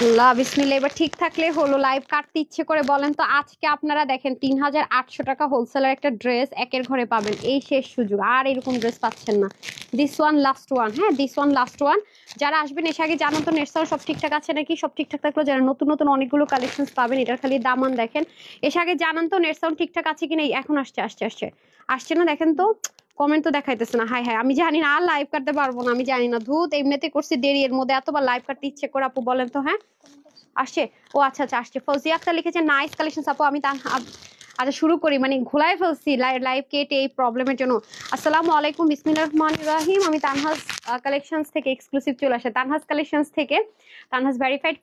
আল্লাহ বিসমিল্লাহ। এবার ঠিক থাকলে হলো, লাইভ কাটতে ইচ্ছে করে বলেন তো। আজকে আপনারা দেখেন 3800 টাকা হোলসেলার একটা ড্রেস একের ঘরে পাবেন, এই শেষ সুযোগ, আর এরকম ড্রেস পাচ্ছেন না। দিস ওয়ান লাস্ট ওয়ান, হ্যাঁ দিস ওয়ান লাস্ট ওয়ান। যারা আসবেন এসে আগে জানান তো নেটসাল সব ঠিকঠাক আছে নাকি। সব ঠিকঠাক থাকলে যারা নতুন নতুন অনেকগুলো কালেকশন পাবেন, এটার খালি দামান দেখেন। এসে আগে জানান তো নেটসাল ঠিকঠাক আছে কিনা। এখন আসছে আসছে আসছে আসছে না, দেখেন তো কমেন্ট তো দেখাইতেছে না। হাই হাই, আমি জানি না আর লাইভ কাটতে পারবো না, আমি জানি না। ধুত, এমনিতে করছি দেরি, এর মধ্যে এতবার লাইভ কাটতে ইচ্ছে করে আপু বলেন তো। হ্যাঁ আসছে, ও আচ্ছা আচ্ছা আসছে। ফৌজিয়া আক্তার লিখেছে নাইস কালেকশন আপু। আমি আচ্ছা শুরু করি, মানে ঘোলায় ফেলছি লাইভ কেটে এই প্রবলেমের জন্য। আসসালামু আলাইকুম, বিসমিল্লাহির রহমানির রহিম। আমি তানহাজ কালেকশনস থেকে এক্সক্লুসিভ চলে আসে, তানহাজ কালেকশনস থেকে, তানহাজ ভেরিফাইড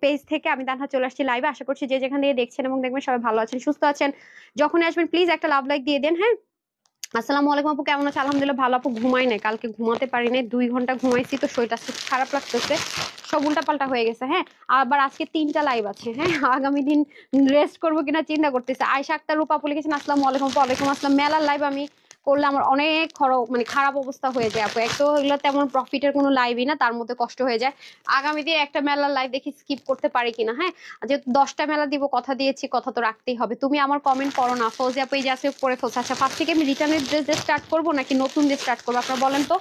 পেজ থেকে আমি তানহা চলে আসছি লাইভে। আশা করছি যে যেখান থেকে দেখছেন এবং দেখবেন সবাই ভালো আছেন, সুস্থ আছেন। যখনই আসবেন প্লিজ একটা লাভ লাইক দিয়ে দেন। হ্যাঁ আসসালামু আলাইকুম আপু, কেমন আছে? আলহামদুলিল্লাহ ভালো আপু। ঘুমাই নাই, কালকে ঘুমাতে পারি নাই, 2 ঘন্টা ঘুমাইছি তো শরীরটা খারাপ লাগতেছে, সব উল্টাপাল্টা হয়ে গেছে। হ্যাঁ আবার আজকে 3টা লাইভ আছে। হ্যাঁ আগামী দিন রেস্ট করবো কিনা চিন্তা করতেছে। আয়শা আক্তার রূপা আপু লিখেছেন আসসালামু আলাইকুম। ওয়ালাইকুম আসসালাম। মেলার লাইভ আমি করলে আমার অনেক মানে খারাপ অবস্থা হয়ে যায় আপু। এক তো এগুলো তেমন প্রফিটের কোনো লাইভই না, তার মধ্যে কষ্ট হয়ে যায়। আগামী দিন একটা মেলার লাইভ দেখি স্কিপ করতে পারি কিনা। হ্যাঁ যেহেতু 10টা মেলা দিব, কথা দিয়েছি, কথা তো রাখতেই হবে। তুমি আমার কমেন্ট করো না, ফৌজি আপু এই যে আছে পরে ফেলছে। আচ্ছা ফার্স্ট থেকে আমি রিটার্নের ড্রেস দিয়ে স্টার্ট করবো নাকি নতুন দিয়ে স্টার্ট করবো, আপনারা বলেন তো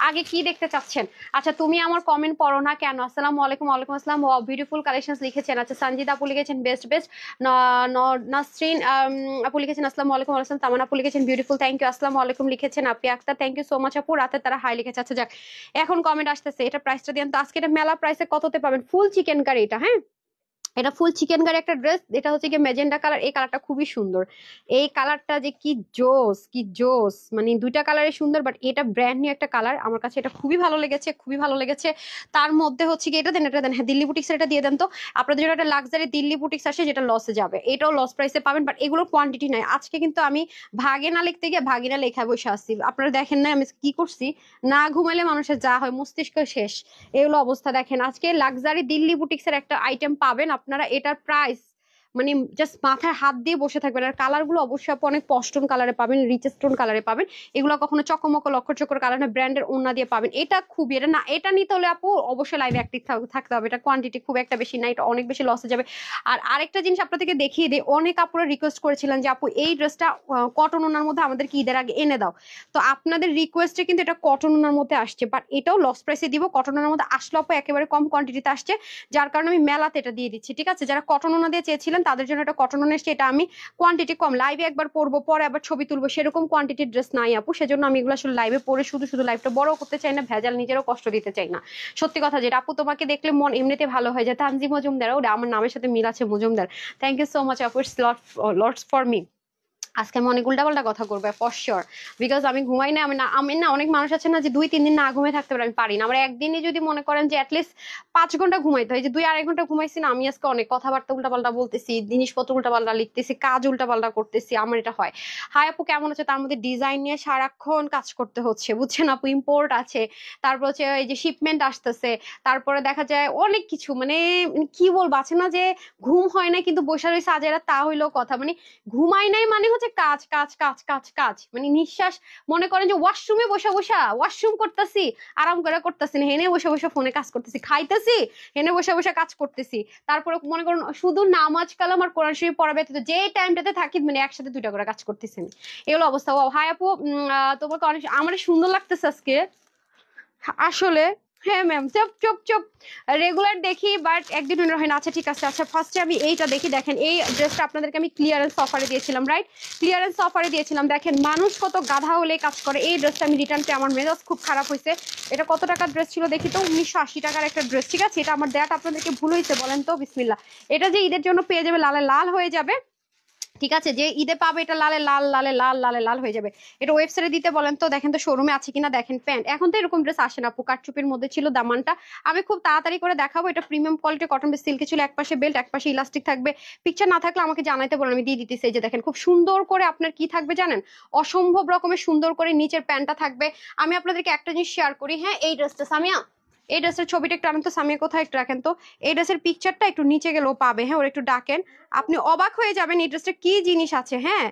আগে কি দেখতে চাচ্ছেন। আচ্ছা তুমি আমার কমেন্ট পড়ো না কেন? আসসালামু আলাইকুম। ওয়ালাইকুম আসসালাম। বিউটিফুল কালেকশনস লিখেছেন। আচ্ছা সঞ্জিত আপু লিখেছেন বেস্ট বেস্ট। নাসরিন আপু লিখেছেন আসসালামু আলাইকুম। আসসালাম। তামান আপু লিখেছেন বিউটিফুল, থ্যাংক ইউ। আসসালামু আলাইকুম লিখেছেন Api Akhtar, thank you so much আপু। রাতে তারা হাই লিখেছে। আচ্ছা যাক, এখন কমেন্ট আসতেছে। এটা প্রাইসটা দিন তো। আজকে এটা মেলা প্রাইসে কততে পাবেন? ফুল চিকেন কারি এটা। হ্যাঁ এটা ফুল চিকেন কারি একটা ড্রেস। এটা হচ্ছে কি মেজেন্ডা কালার, এই কালারটা খুবই সুন্দর। এই কালারটা যে কি জোস, কি জোস, মানে দুইটা কালারই সুন্দর, বাট এটা ব্র্যান্ড নিউ একটা কালার। আমার কাছে এটা খুবই ভালো লেগেছে, খুবই ভালো লেগেছে। তার মধ্যে হচ্ছে কি এটা দেন, এটা দেন। হ্যাঁ দিল্লি বুটিক্স এটা দিয়ে দেন তো। আপনাদের জন্য একটা লাক্সারি দিল্লি বুটিক্স আসে যেটা লসে যাবে, এটাও লস প্রাইসে পাবেন, বাট এগুলোর কোয়ান্টিটি নাই। আজকে কিন্তু আমি ভাগে না লিখতে গিয়ে ভাগে না লেখা বসে আসছি। আপনারা দেখেন না আমি কি করছি? না ঘুমাইলে মানুষের যা হয়, মস্তিষ্ক শেষ, এগুলো অবস্থা। দেখেন আজকে লাক্সারি দিল্লি বুটিক্স এর একটা আইটেম পাবেন আপনারা। এটার প্রাইস মানে জাস্ট মাথায় হাত দিয়ে বসে থাকবেন। আর কালার গুলো অবশ্যই আপু অনেক পস্টন কালারে পাবেন, রিচ স্টোন কালারে পাবেন। এগুলো কখনো চকমক লক্ষ্য চক্কর কালার না, ব্র্যান্ডের ওন্না দিয়ে পাবেন। এটা খুবই, এটা না, এটা নিতে হলে আপু অবশ্যই লাইভে অ্যাক্টিভ থাকতে হবে। এটা কোয়ান্টিটি খুব একটা বেশি না, এটা অনেক বেশি লসে যাবে। আর আরেকটা জিনিস আপনাদেরকে দেখিয়ে দিই, অনেক আপুরা রিকোয়েস্ট করেছিলেন যে আপু এই ড্রেসটা কটন ওনার মধ্যে আমাদেরকে ঈদের আগে এনে দাও। তো আপনাদের রিকোয়েস্টে কিন্তু এটা কটন ওনার মধ্যে আসছে, বাট এটাও লস প্রাইসে দিব। কটন ওনার মধ্যে আসলে আপু একেবারে কম কোয়ান্টিটিতে আসছে, যার কারণে আমি মেলাতে এটা দিয়ে দিচ্ছি। ঠিক আছে, যারা কটন ওনা দিয়ে চেয়েছিলেন তাদের জন্য এটা কটন ওনা এসছে। এটা আমি কোয়ান্টিটি কম, লাইভে একবার পরবো পরে আবার ছবি তুলবো, সেরকম কোয়ান্টিটির ড্রেস নাই আপু। সেজন্য আমি এগুলো আসলে লাইভে পরে শুধু শুধু লাইভটা বড় করতে চাই না, ভেজাল নিজেরও কষ্ট দিতে চাই না। সত্যি কথা যেটা আপু, তোমাকে দেখলে মন এমনিতে ভালো হয়ে যায়। তানজি মজুমদার, ওটা আমার নামের সাথে মিল আছে, Majumdar. Thank you so much আপু, ইটস লটস ফর মি। আজকে আমি অনেক উল্টাপাল্টা কথা করবো ফর শিওর, বিকজ আমি ঘুমাই না। আমি না অনেক মানুষ আছে না যে 2-3 দিন না ঘুমিয়ে থাকতে পারে, আমি পারি না। আমার একদিনই যদি মনে করেন যে অ্যাটলিস্ট 5 ঘন্টা ঘুমাইতে হয়, যে 2-2.5 ঘন্টা ঘুমাইছি না, আমি আজকে অনেক কথাবার্তা উল্টাপাল্টা বলতেছি, জিনিসপত্র উল্টাপাল্টা লিখতেছি, কাজ উল্টাপাল্টা করতেছি, আমার এটা হয়। হাই আপু কেমন আছে? তার মধ্যে ডিজাইন নিয়ে সারাক্ষণ কাজ করতে হচ্ছে, বুঝছেন আপু। ইম্পোর্ট আছে, তারপর হচ্ছে এই যে শিপমেন্ট আসতেছে, তারপরে দেখা যায় অনেক কিছু, মানে কি বলবো, আছে না যে ঘুম হয় না কিন্তু বসে রয়েছে আজেরা, তা হইলো কথা। মানে ঘুমাই নাই মানে হচ্ছে কাজ কাজ কাজ কাজ কাজ, মানে নিঃশ্বাস, মনে করেন যে ওয়াশরুমে বসে বসা ওয়াশরুম করতেছি, আরাম করে করতেছি না, হেনে বসে বসে ফোনে কাজ করতেছি, খাইতেছি, হেনে বসে বসে কাজ করতেছি। তারপরে মনে করুন শুধু নামাজ কালাম আর কোরআন শরীফ পড়া ব্যতীত যে টাইমটাতে থাকি, মানে একসাথে 2টা করে কাজ করতেছি আমি। এগুলো অবস্থা। ও হাই আপু, তোমাকে অনেক আমার সুন্দর লাগতেছে আজকে আসলে। হ্যাঁ ম্যাম, চুপ চুপ চুপ। রেগুলার দেখি বাট একদিন হয় না। আচ্ছা ঠিক আছে। আচ্ছা ফার্স্টে আমি এইটা দেখি। দেখেন এই ড্রেসটা আপনাদেরকে আমি ক্লিয়ারেন্স অফারে দিয়েছিলাম, রাইট? ক্লিয়ারেন্স অফারে দিয়েছিলাম। দেখেন মানুষ কত গাধা হলে কাজ করে। এই ড্রেসটা আমি রিটার্ন পেয়ে আমার মেজাজ খুব খারাপ হয়েছে। এটা কত টাকার ড্রেস ছিল দেখি তো? 1980 টাকার একটা ড্রেস। ঠিক আছে, এটা আমার দেয়াটা আপনাদেরকে ভুল হয়েছে বলেন তো? বিসমিল্লা। এটা যে ঈদের জন্য পেয়ে যাবে, লালে লাল হয়ে যাবে। ঠিক আছে, যে ঈদে পাবে এটা লালে লাল, লালে লাল, লালে লাল হয়ে যাবে। এটা ওয়েবসাইটে দিতে বলেন তো, দেখেন তো শোরুমে আছে কিনা। দেখেন প্যান্ট, এখন তো এরকম ড্রেস আসে না আপু। কারচুপির মধ্যে ছিল দামানটা, আমি খুব তাড়াতাড়ি করে দেখাবো। এটা প্রিমিয়াম কোয়ালিটি কটন বেস সিল্কে ছিল, একপাশে বেল্ট একপাশে ইলাস্টিক থাকবে। পিকচার না থাকলে আমাকে জানাইতে বলেন, আমি দিয়ে দিতেছি। এই যে দেখেন খুব সুন্দর করে আপনার কি থাকবে জানেন, অসম্ভব রকমের সুন্দর করে নিচের প্যান্টটা থাকবে। আমি আপনাদেরকে একটা জিনিস শেয়ার করি। হ্যাঁ এই ড্রেসটা সামিয়া, এই ড্রেসের ছবিটা একটু আনেন তো। সামিয়া কোথায়, একটু রাখেন তো। এই ড্রেসের পিকচারটা একটু নিচে গেলেও পাবে। হ্যাঁ ওর একটু ডাকেন, আপনি অবাক হয়ে যাবেন এই ড্রেসটা কি জিনিস আছে। হ্যাঁ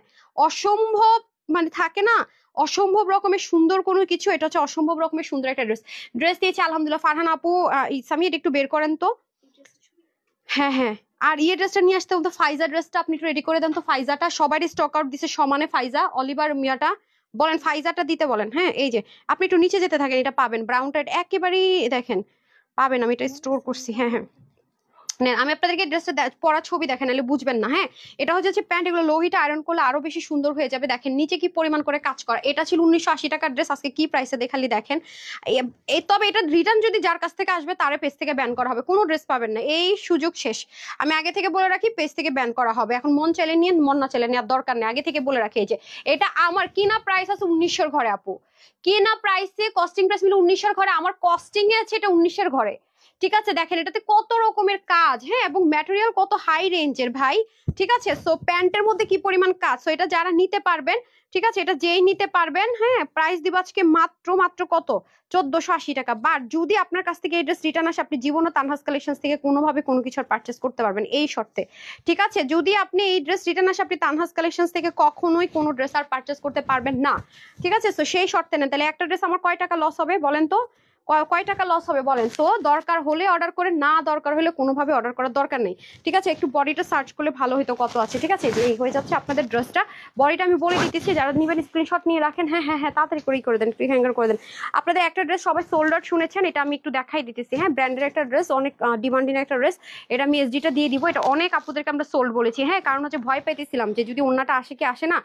অসম্ভব, মানে থাকে না অসম্ভব রকমের সুন্দর কোনো কিছু, এটা হচ্ছে অসম্ভব রকমের সুন্দর একটা ড্রেস। ড্রেস দিয়েছে আলহামদুলিল্লাহ। ফারহান আপু, সামিয়া একটু বের করেন তো। হ্যাঁ হ্যাঁ। আর ইয়ে ড্রেসটা নিয়ে আসতে বলতো, ফাইজা ড্রেসটা আপনি একটু রেডি করে দেন তো। ফাইজাটা সবারই স্টক আউট দিছে সমানে, ফাইজা অলিভার মিয়াটা বলেন, ফাইজাটা দিতে বলেন। হ্যাঁ এই যে আপনি একটু নিচে যেতে থাকেন, এটা পাবেন ব্রাউনটা একেবারেই দেখেন পাবেন, আমি এটা স্টোর করছি। হ্যাঁ হ্যাঁ নেন, আমি আপনাদেরকে ড্রেসটা পরা ছবি দেখেন, নাহলে বুঝবেন না। হ্যাঁ এটা হচ্ছে প্যান্ট, এগুলো লোহিটা আয়রন করলে আরো বেশি সুন্দর হয়ে যাবে। দেখেন নিচে কি পরিমাণ করে কাজ করা। এটা ছিল 1980 টাকার ড্রেস, আজকে কি প্রাইসে দেখালি দেখেন। তবে এটা রিটার্ন যদি যার কাছ থেকে আসবে তার পেজ থেকে ব্যান করা হবে, কোনো ড্রেস পাবেন না, এই সুযোগ শেষ। আমি আগে থেকে বলে রাখি পেজ থেকে ব্যান করা হবে। এখন মন চাইলে নিয়ে, মন না চাইলে নেওয়ার দরকার নেই, আগে থেকে বলে রাখি। এই যে এটা আমার কিনা প্রাইস আছে 1900 ঘরে আপু, কিনা প্রাইসে কস্টিং প্রাইস মিলে 1900 ঘরে, আমার কস্টিং এ আছে এটা 1900 ঘরে। ঠিক আছে দেখেন এটাতে কত রকমের কাজ, হ্যাঁ এবং ম্যাটেরিয়াল কত হাই রেঞ্জের ভাই। ঠিক আছে সো প্যান্টের মধ্যে কি পরিমাণ কাজ, সো এটা যারা নিতে পারবেন, ঠিক আছে এটা যেই নিতে পারবেন, হ্যাঁ প্রাইস দিব আজকে মাত্র মাত্র কত 1480 টাকা। বাট যদি আপনার কাছ থেকে এই ড্রেস রিটার্ন আসে, আপনি জীবনও তানহাস কালেকশন থেকে কোনোভাবে কোনো কিছু পারচেস করতে পারবেন এই শর্তে। ঠিক আছে যদি আপনি এই ড্রেস রিটার্ন আসে, আপনি তানহাস কালেকশন থেকে কখনোই কোনো ড্রেস আর পারচেস করতে পারবেন না। ঠিক আছে তো সেই শর্তে নেন। তাহলে একটা ড্রেস আমার কয় টাকা লস হবে বলেন তো, কয় টাকা লস হবে বলেন তো। দরকার হলে অর্ডার করে, না দরকার হলে কোনোভাবে অর্ডার করার দরকার নেই। ঠিক আছে একটু বডিটা সার্চ করলে ভালো হতো কত আছে। ঠিক আছে যে এই হয়ে যাচ্ছে আপনাদের ড্রেসটা, বডিটা আমি বলে দিতেছি, যারা নিবেন স্ক্রিনশট নিয়ে রাখেন। হ্যাঁ হ্যাঁ হ্যাঁ তাড়াতাড়ি করে দেন, ফ্রি হ্যাঙ্গার করে দেন। আপনাদের একটা ড্রেস সবাই সোল্ড আউট শুনেছেন, এটা আমি একটু দেখাই দিতেছি। হ্যাঁ ব্র্যান্ডের একটা ড্রেস, অনেক ডিমান্ডিং একটা ড্রেস, এটা আমি এসডিটা দিয়ে দিব। এটা অনেক আপুদেরকে আমরা সোল্ড বলেছি, হ্যাঁ কারণ হচ্ছে ভয় পাইতেছিলাম যে যদি ওন্নাটা আসে কি আসে না,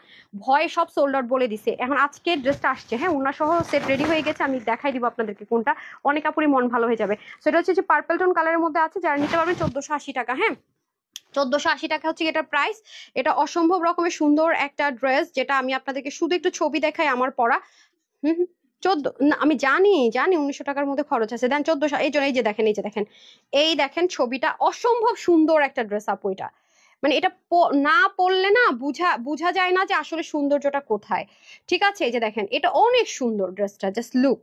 ভয়ে সব সোল্ড আউট বলে দিছে। এখন আজকে ড্রেসটা আসছে, হ্যাঁ ওন্না সহ সেট রেডি হয়ে গেছে, আমি দেখাই দিব আপনাদেরকে কোনটা, অনেক আপুরই মন ভালো হয়ে যাবে। সেটা হচ্ছে যে পার্পল টোন কালারের মধ্যে আছে, যারা নিতে পারবেন 1480 টাকা। হ্যাঁ 1480 টাকা হচ্ছে এটার প্রাইস। এটা অসম্ভব রকমের সুন্দর একটা ড্রেস, যেটা আমি আপনাদেরকে শুধু একটু ছবি দেখাই আমার পরা। হুম 14 না আমি জানি জানি 1900 টাকার মধ্যে খরচ আছে, দেন 1400। এই জন্য এই যে দেখেন, এই যে দেখেন, এই দেখেন ছবিটা, অসম্ভব সুন্দর একটা ড্রেস আপু এটা। মানে এটা না পরলে না বুঝা বুঝা যায় না যে আসলে সৌন্দর্যটা কোথায়। ঠিক আছে এই যে দেখেন এটা অনেক সুন্দর ড্রেসটা, জাস্ট লুক,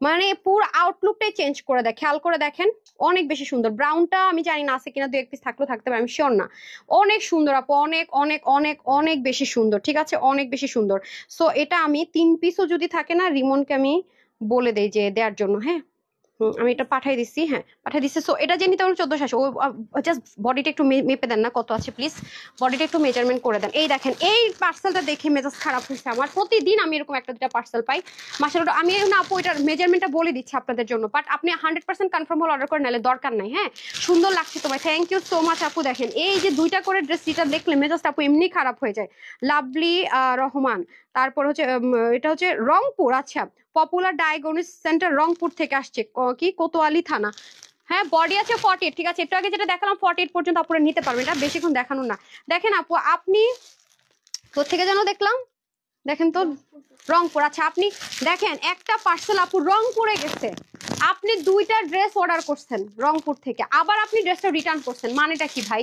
মানে পুরো আউটলুকটাই চেঞ্জ করে দেয়, খেয়াল করে দেখেন অনেক বেশি সুন্দর। ব্রাউনটা আমি জানি না আছে কিনা, দু এক পিস থাকলেও থাকতে পারে, আমি শিওর না। অনেক সুন্দর আপু, অনেক অনেক অনেক অনেক বেশি সুন্দর। ঠিক আছে অনেক বেশি সুন্দর। সো এটা আমি 3 পিসও যদি থাকে না, রিমনকে আমি বলে দেই যে দেওয়ার জন্য। হ্যাঁ আমি এটা পাঠাই দিচ্ছি, হ্যাঁ পাঠাই দিচ্ছি। সো এটা যে নিতে পারবেন 1480। ও জাস্ট বডিটা একটু মেপে দেন না কত আছে প্লিজ, বডিটা একটু মেজারমেন্ট করে দেন। এই দেখেন এই পার্সেলটা দেখে মেজাজ খারাপ হয়েছে আমার, প্রতিদিন আমি এরকম একটা দুটা পার্সেল পাই মাসের। আমি না আপু এটার মেজারমেন্টটা বলে দিচ্ছি আপনাদের জন্য, বাট আপনি 100% কনফার্ম হলে অর্ডার করে নিলে দরকার নাই। হ্যাঁ সুন্দর লাগছে তোমায়, থ্যাংক ইউ সো মাচ আপু। দেখেন এই যে দুইটা করে ড্রেস, যেটা দেখলে মেজাজটা আপু এমনি খারাপ হয়ে যায়। লাভলি রহমান, তারপর হচ্ছে এটা হচ্ছে রংপুর, আচ্ছা পপুলার ডায়াগনোস সেন্টার রংপুর থেকে আসছে, কি কোতোয়ালি থানা। হ্যাঁ বডি আছে 48। ঠিক আছে একটু আগে যেটা দেখালাম 48 পর্যন্ত আপুরা নিতে পারবেন, এটা বেশিক্ষণ দেখানো না। দেখেন আপু আপনি কোথেকে যেন দেখলাম, দেখেন তো রংপুর, আচ্ছা আপনি দেখেন একটা পার্সেল আপু রংপুরে গেছে, আপনি দুইটা ড্রেস অর্ডার করছেন রংপুর থেকে, আবার আপনি ড্রেসটা রিটার্ন করছেন, মানেটা কি ভাই,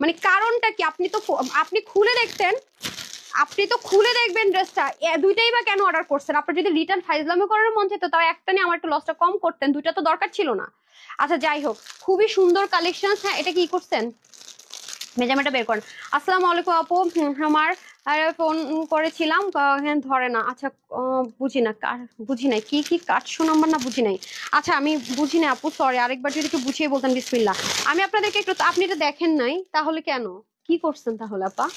মানে কারণটা কি? আপনি খুলে দেখতেন, আপনি তো খুলে দেখবেন ড্রেসটা, দুইটাই বা কেন অর্ডার করছেন? আপনার যদি রিটার্ন ফাইজলামি করার মন চাইতো তাও একটা নিয়ে আমার একটু লসটা কম করতেন, দুইটা তো দরকার ছিল না। আচ্ছা যাই হোক খুবই সুন্দর কালেকশন। হ্যাঁ এটা কি করছেন, মেজারমেন্টটা বের করেন। আসসালামু আলাইকুম আপু, আমার ফোন করেছিলাম, হ্যাঁ ধরে না। আচ্ছা বুঝি না, বুঝি নাই কি কি 800 নাম্বার না বুঝি নাই। আচ্ছা আমি বুঝি না আপু, সরি, আরেকবার যদি একটু বুঝিয়ে বলতেন বিসমিল্লাহ। আমি আপনাদেরকে একটু, আপনি এটা দেখেন নাই তাহলে কেন, কি করছেন তাহলে আপা?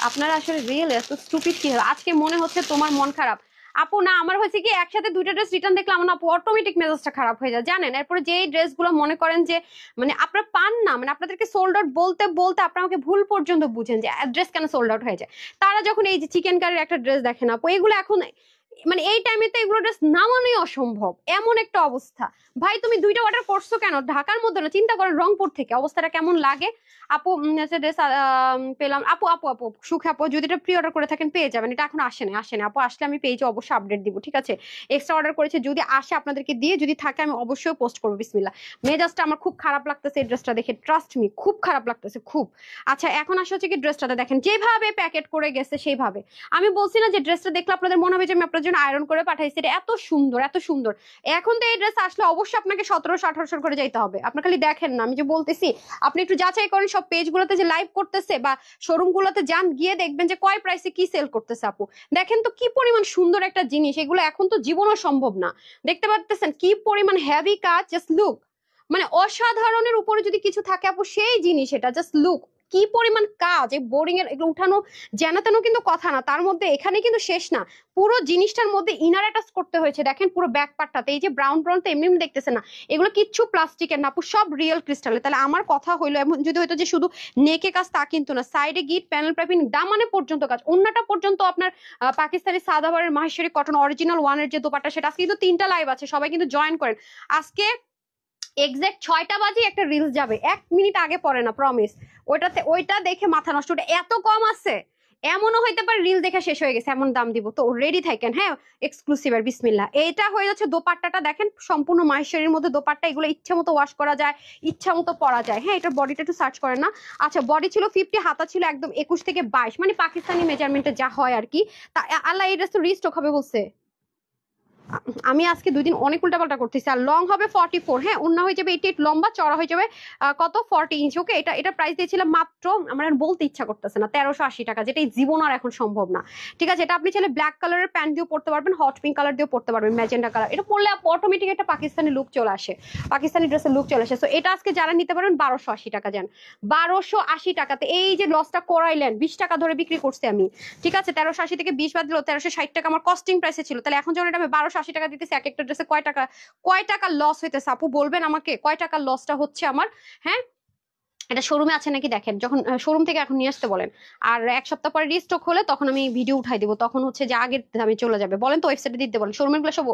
আপনারা আসলে রিয়েল এত স্টুপিড কি হয়? আজকে মনে হচ্ছে তোমার মন খারাপ আপু। না আমার হয়েছে কি, একসাথে দুইটা ড্রেস রিটার্ন দেখলাম না আপু, অটোমেটিক মেজাজটা খারাপ হয়ে যায় জানেন। এরপরে যেই ড্রেসগুলো মনে করেন যে মানে আপনারা পান না, মানে আপনাদেরকে সোল্ড আউট বলতে বলতে আপনারা আমাকে ভুল পর্যন্ত বুঝেন যে ড্রেস কেন সোল্ড আউট হয়ে যায়। তারা যখন এই যে চিকেন কারির একটা ড্রেস দেখেন আপু, এগুলো এখন মানে এই টাইমে তো এগুলো ড্রেস নামানোই অসম্ভব, এমন একটা অবস্থা। ভাই তুমি দুইটা অর্ডার করছো কেন? ঢাকার মধ্যে না, চিন্তা করেন রংপুর থেকে, অবস্থাটা কেমন লাগে আপু? ড্রেস পেলাম আপু, আপু আপু সুখ আপু, যদি এটা প্রি অর্ডার করে থাকেন পেয়ে যাবেন, এটা এখন আসেনি আপু, আসলে আমি পেজে অবশ্যই আপডেট দিব। ঠিক আছে এক্সট্রা অর্ডার করেছে, যদি আসে আপনাদেরকে দিয়ে, যদি থাকে আমি অবশ্যই পোস্ট করবো। বিসমিল্লাহ। মেজাজটা আমার খুব খারাপ লাগতেছে এই ড্রেসটা দেখে, ট্রাস্ট মি খুব খারাপ লাগতেছে খুব। আচ্ছা এখন আসা হচ্ছে কি, ড্রেসটাতে দেখেন যেভাবে প্যাকেট করে গেছে সেইভাবে, আমি বলছি না যে ড্রেসটা দেখলে আপনাদের মনে হবে যে আমি আপনার জন্য আয়রন করে পাঠাইছি, এটা এত সুন্দর এত সুন্দর। এখন তো এই ড্রেস আসলে অবশ্যই আপনাকে 1700-1800 করে যাইতে হবে, আপনি খালি দেখেন না, আমি যে বলতেছি আপনি একটু যাচাই করেন সব পেজগুলোতে যে লাইভ করতেছে বা শোরুম গুলোতে যান, গিয়ে দেখবেন যে কয় প্রাইসে কি সেল করতেছে আপু। দেখেন তো কি পরিমাণ সুন্দর একটা জিনিস, এগুলো এখন তো জীবনও সম্ভব না। দেখতে পাচ্ছেন কি পরিমাণ হেভি কাজ, জাস্ট লুক, মানে অসাধারণের উপরে যদি কিছু থাকে আপু সেই জিনিস, এটা জাস্ট লুক কি পরিমাণ কাজ, এই বোরিং এর এগুলো উঠানো যেন তেন কিন্তু কথা না, তার মধ্যে এখানে কিন্তু শেষ না, পুরো জিনিসটার মধ্যে ইনার অ্যাটাচ করতে হয়েছে। দেখেন পুরো ব্যাক পার্টটাতে এই যে ব্রাউন ব্রাউন তো এমনি এমনি দেখতেছে না, এগুলো কিচ্ছু প্লাস্টিকের না আপু, সব রিয়েল ক্রিস্টালের। তাহলে আমার কথা হইলো, এমন যদি হয়তো যে শুধু নেকে কাজ তা কিন্তু না, সাইডে গিট প্যানেল পাইপিং দামানে পর্যন্ত কাজ, অন্যটা পর্যন্ত আপনার পাকিস্তানি সাদাবারের মাহেশ্বরী কটন অরিজিনাল ওয়ানের যে দোপাট্টা, সেটা আজকে কিন্তু 3টা লাইভ আছে, সবাই কিন্তু জয়েন করেন। আজকে এক্সাক্ট 6টা বাজে একটা রিলস যাবে, 1 মিনিট আগে পরে না, প্রমিস। ওইটা দেখে মাথা নষ্ট, ওটা এত কম আছে, এমনও হইতে পারে রিল দেখে শেষ হয়ে গেছে, এমন দাম দিব, তো রেডি থাকেন। হ্যাঁ, এক্সক্লুসিভ এর বিসমিল্লাহ। এইটা হয়ে যাচ্ছে দোপাট্টাটা, দেখেন সম্পূর্ণ মাহেশ্বরীর মধ্যে দোপাট্টা, এগুলো ইচ্ছা মতো ওয়াশ করা যায়, ইচ্ছা মতো পরা যায়। হ্যাঁ, এটার বডিটা একটু সার্চ করেন না। আচ্ছা, বডি ছিল 50, হাতা ছিল একদম 21 থেকে 22, মানে পাকিস্তানি মেজারমেন্টে যা হয় আর কি। তা আল্লাহ, এই ড্রেস তো রিস্টক হবে বলছে। আমি আজকে 2 দিন অনেক উল্টাপাল্টা করতেছি। আর লং হবে 44, হ্যাঁ, ওন্না হয়ে যাবে 88, লম্বা চড়া হয়ে যাবে কত 40 ইঞ্চি। ওকে, এটা প্রাইস দিয়েছিলাম মাত্র, আমার আর বলতে ইচ্ছা করতেছে না, 1380 টাকা, যেটা এই জীবন আর এখন সম্ভব না। ঠিক আছে, এটা আপনি চাইলে ব্ল্যাক কালারের প্যান্ট দিয়েও পড়তে পারবেন, হট পিঙ্ক কালার দিয়েও পড়তে পারবেন, ম্যাজেন্ডা কালার, এটা পরলে অটোমেটিক একটা পাকিস্তানি লুক চলে আসে, পাকিস্তানি ড্রেসের লুক চলে আসে। সো এটা আজকে যারা নিতে পারেন 1280 টাকা যান, 1280 টাকাতে। এই যে লসটা করাইলেন, 20 টাকা ধরে বিক্রি করছি আমি, ঠিক আছে, 1380 থেকে 20 বাদ দিল 1360 টাকা আমার কস্টিং প্রাইসে ছিল। তাহলে এখন যখন এটা আমি 1280 টাকা দিতেছি, এক একটা ড্রেসে কয় টাকা লস হইতেছে আপু বলবেন আমাকে, কয় টাকা লসটা হচ্ছে আমার? হ্যাঁ, এটা শোরুমে আছে নাকি দেখেন, যখন শোরুম থেকে এখন নিয়ে আসতে বলেন, আর 1 সপ্তাহ পরে রিস্টক হলে তখন আমি ভিডিও উঠাই দিব, তখন হচ্ছে যে আগের দামে চলে যাবে। বলেন তো ওয়েবসাইটে দিতে বলেন, শোরুমের গুলো সব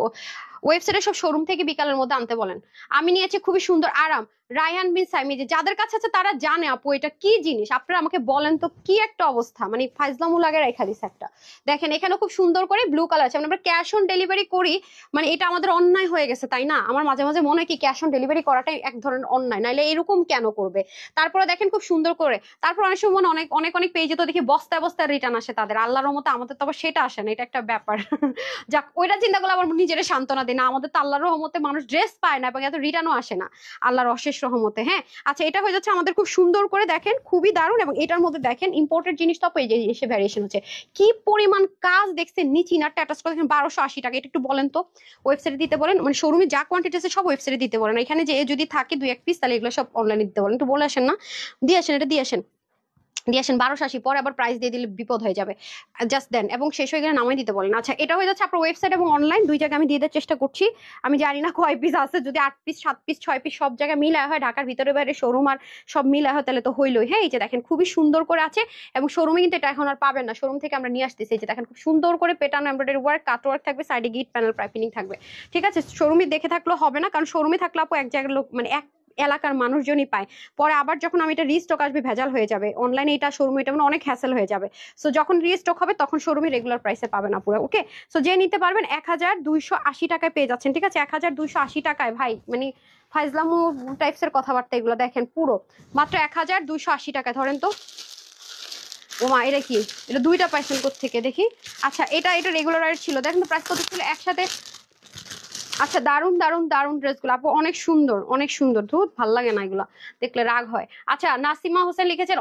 ওয়েবসাইটে সব শোরুম থেকে বিকালের মধ্যে আনতে বলেন। আমি নিয়েছি খুবই সুন্দর আরাম, রায়হান বিন সাইমি, যে যাদের কাছে আছে তারা জানে আপু এটা কি জিনিস, আপনারা আমাকে বলেন তো কি একটা অবস্থা, মানে ফাইজলামু লাগে রেখা দিছে একটা। দেখেন এখানে খুব সুন্দর করে ব্লু কালার আছে, আমরা ক্যাশ অন ডেলিভারি করি, মানে এটা আমাদের অন্যায় হয়ে গেছে তাই না? আমার মাঝে মাঝে মনে হয় কি ক্যাশ অন ডেলিভারি করাটাই এক ধরনের অন্যায়, নাইলে এরকম কেন করবে? তারপরে দেখেন খুব সুন্দর করে, তারপর অনেক সময় অনেক অনেক অনেক পেজে তো দেখি বস্তায় বস্তায় রিটার্ন আসে তাদের, আল্লাহর মতো আমাদের তো আবার সেটা আসে না, এটা একটা ব্যাপার। যাক, ওইটা চিন্তা করলে আমার নিজের সান্ত্বনা দিই না, আমাদের তো আল্লাহর রহমতে মানুষ ড্রেস পায় না এবং এত রিটার্নও আসে না, আল্লাহর অশেষ রহমতে। হ্যাঁ, আচ্ছা, এটা হয়ে যাচ্ছে আমাদের খুব সুন্দর করে, দেখেন খুবই দারুণ, এবং এটার মধ্যে দেখেন ইম্পোর্টেড জিনিস তো এই যে এসে ভ্যারিয়েশন হচ্ছে, কি পরিমাণ কাজ দেখছেন, নিচে ইনারটা অ্যাটাচ করে দেখেন 1280 টাকা। এটা একটু বলেন তো ওয়েবসাইটে দিতে বলেন, মানে শোরুমে যা কোয়ান্টিটি আছে সব ওয়েবসাইটে দিতে বলেন, এখানে যে যদি থাকে 2-1 পিস তাহলে এগুলো সব অনলাইনে দিতে বলেন, একটু বলে আসেন না, দিয়ে আসেন, এটা দিয়ে আসেন, 1280, পরে আবার প্রাইস দিয়ে দিলে বিপদ হয়ে যাবে, জাস্ট দেন এবং শেষ হয়ে গেলে নামাই দিতে বলেন। আচ্ছা, এটা হয়ে যাচ্ছে আপনার ওয়েবসাইট এবং অনলাইন 2 জায়গায় আমি দিয়ে দেওয়ার চেষ্টা করছি। আমি জানি না কয় পিস আছে, যদি 8 পিস 7 পিস 6 পিস সব জায়গায় মিলায় হয়, ঢাকার ভিতরে বাইরে শোরুম আর সব মিলায় হয়, তাহলে তো হইলই। হ্যাঁ, এই যে দেখেন খুবই সুন্দর করে আছে, এবং শোরুমে কিন্তু এটা এখন আর পাবেন না, শোরুম থেকে আমরা নিয়ে আসতেছি। এই যে দেখেন খুব সুন্দর করে পেটানো এমব্রয়ডারি ওয়ার্ক, কাট ওয়ার্ক থাকবে, সাইডে গিট প্যানেল পাইপিং থাকবে। ঠিক আছে, শোরুমে দেখে থাকলেও হবে না, কারণ শোরুমে থাকলে আপু এক জায়গার লোক, মানে এক এলাকার মানুষজনই পায়, পরে আবার যখন আমি এটা রিস্টক আসবে ভেজাল হয়ে যাবে, অনলাইনে এটা শোরুমে এটা মানে অনেক হ্যাসেল হয়ে যাবে। সো যখন রিস্টক হবে তখন শোরুমে রেগুলার প্রাইসে পাবেন না পুরো। ওকে, সো যে নিতে পারবেন 1280 টাকায় পেয়ে যাচ্ছেন। ঠিক আছে, 1280 টাকায় ভাই, মানে ফাইজলামু টাইপসের কথাবার্তা এগুলো, দেখেন পুরো মাত্র 1280 টাকায়। ধরেন তো, ও মা, এটা কি, এটা 2টা পাইছেন কোত্থেকে দেখি। আচ্ছা, এটা রেগুলার ছিল, দেখেন তো প্রাইস কত ছিল একসাথে। আচ্ছা, দারুন দারুন দারুন ড্রেসগুলো আপু, অনেক সুন্দর অনেক সুন্দর, ধুত ভাল লাগে না এগুলা দেখলে, রাগ হয়। আচ্ছা, নাসিমা হোসেন লিখেছেন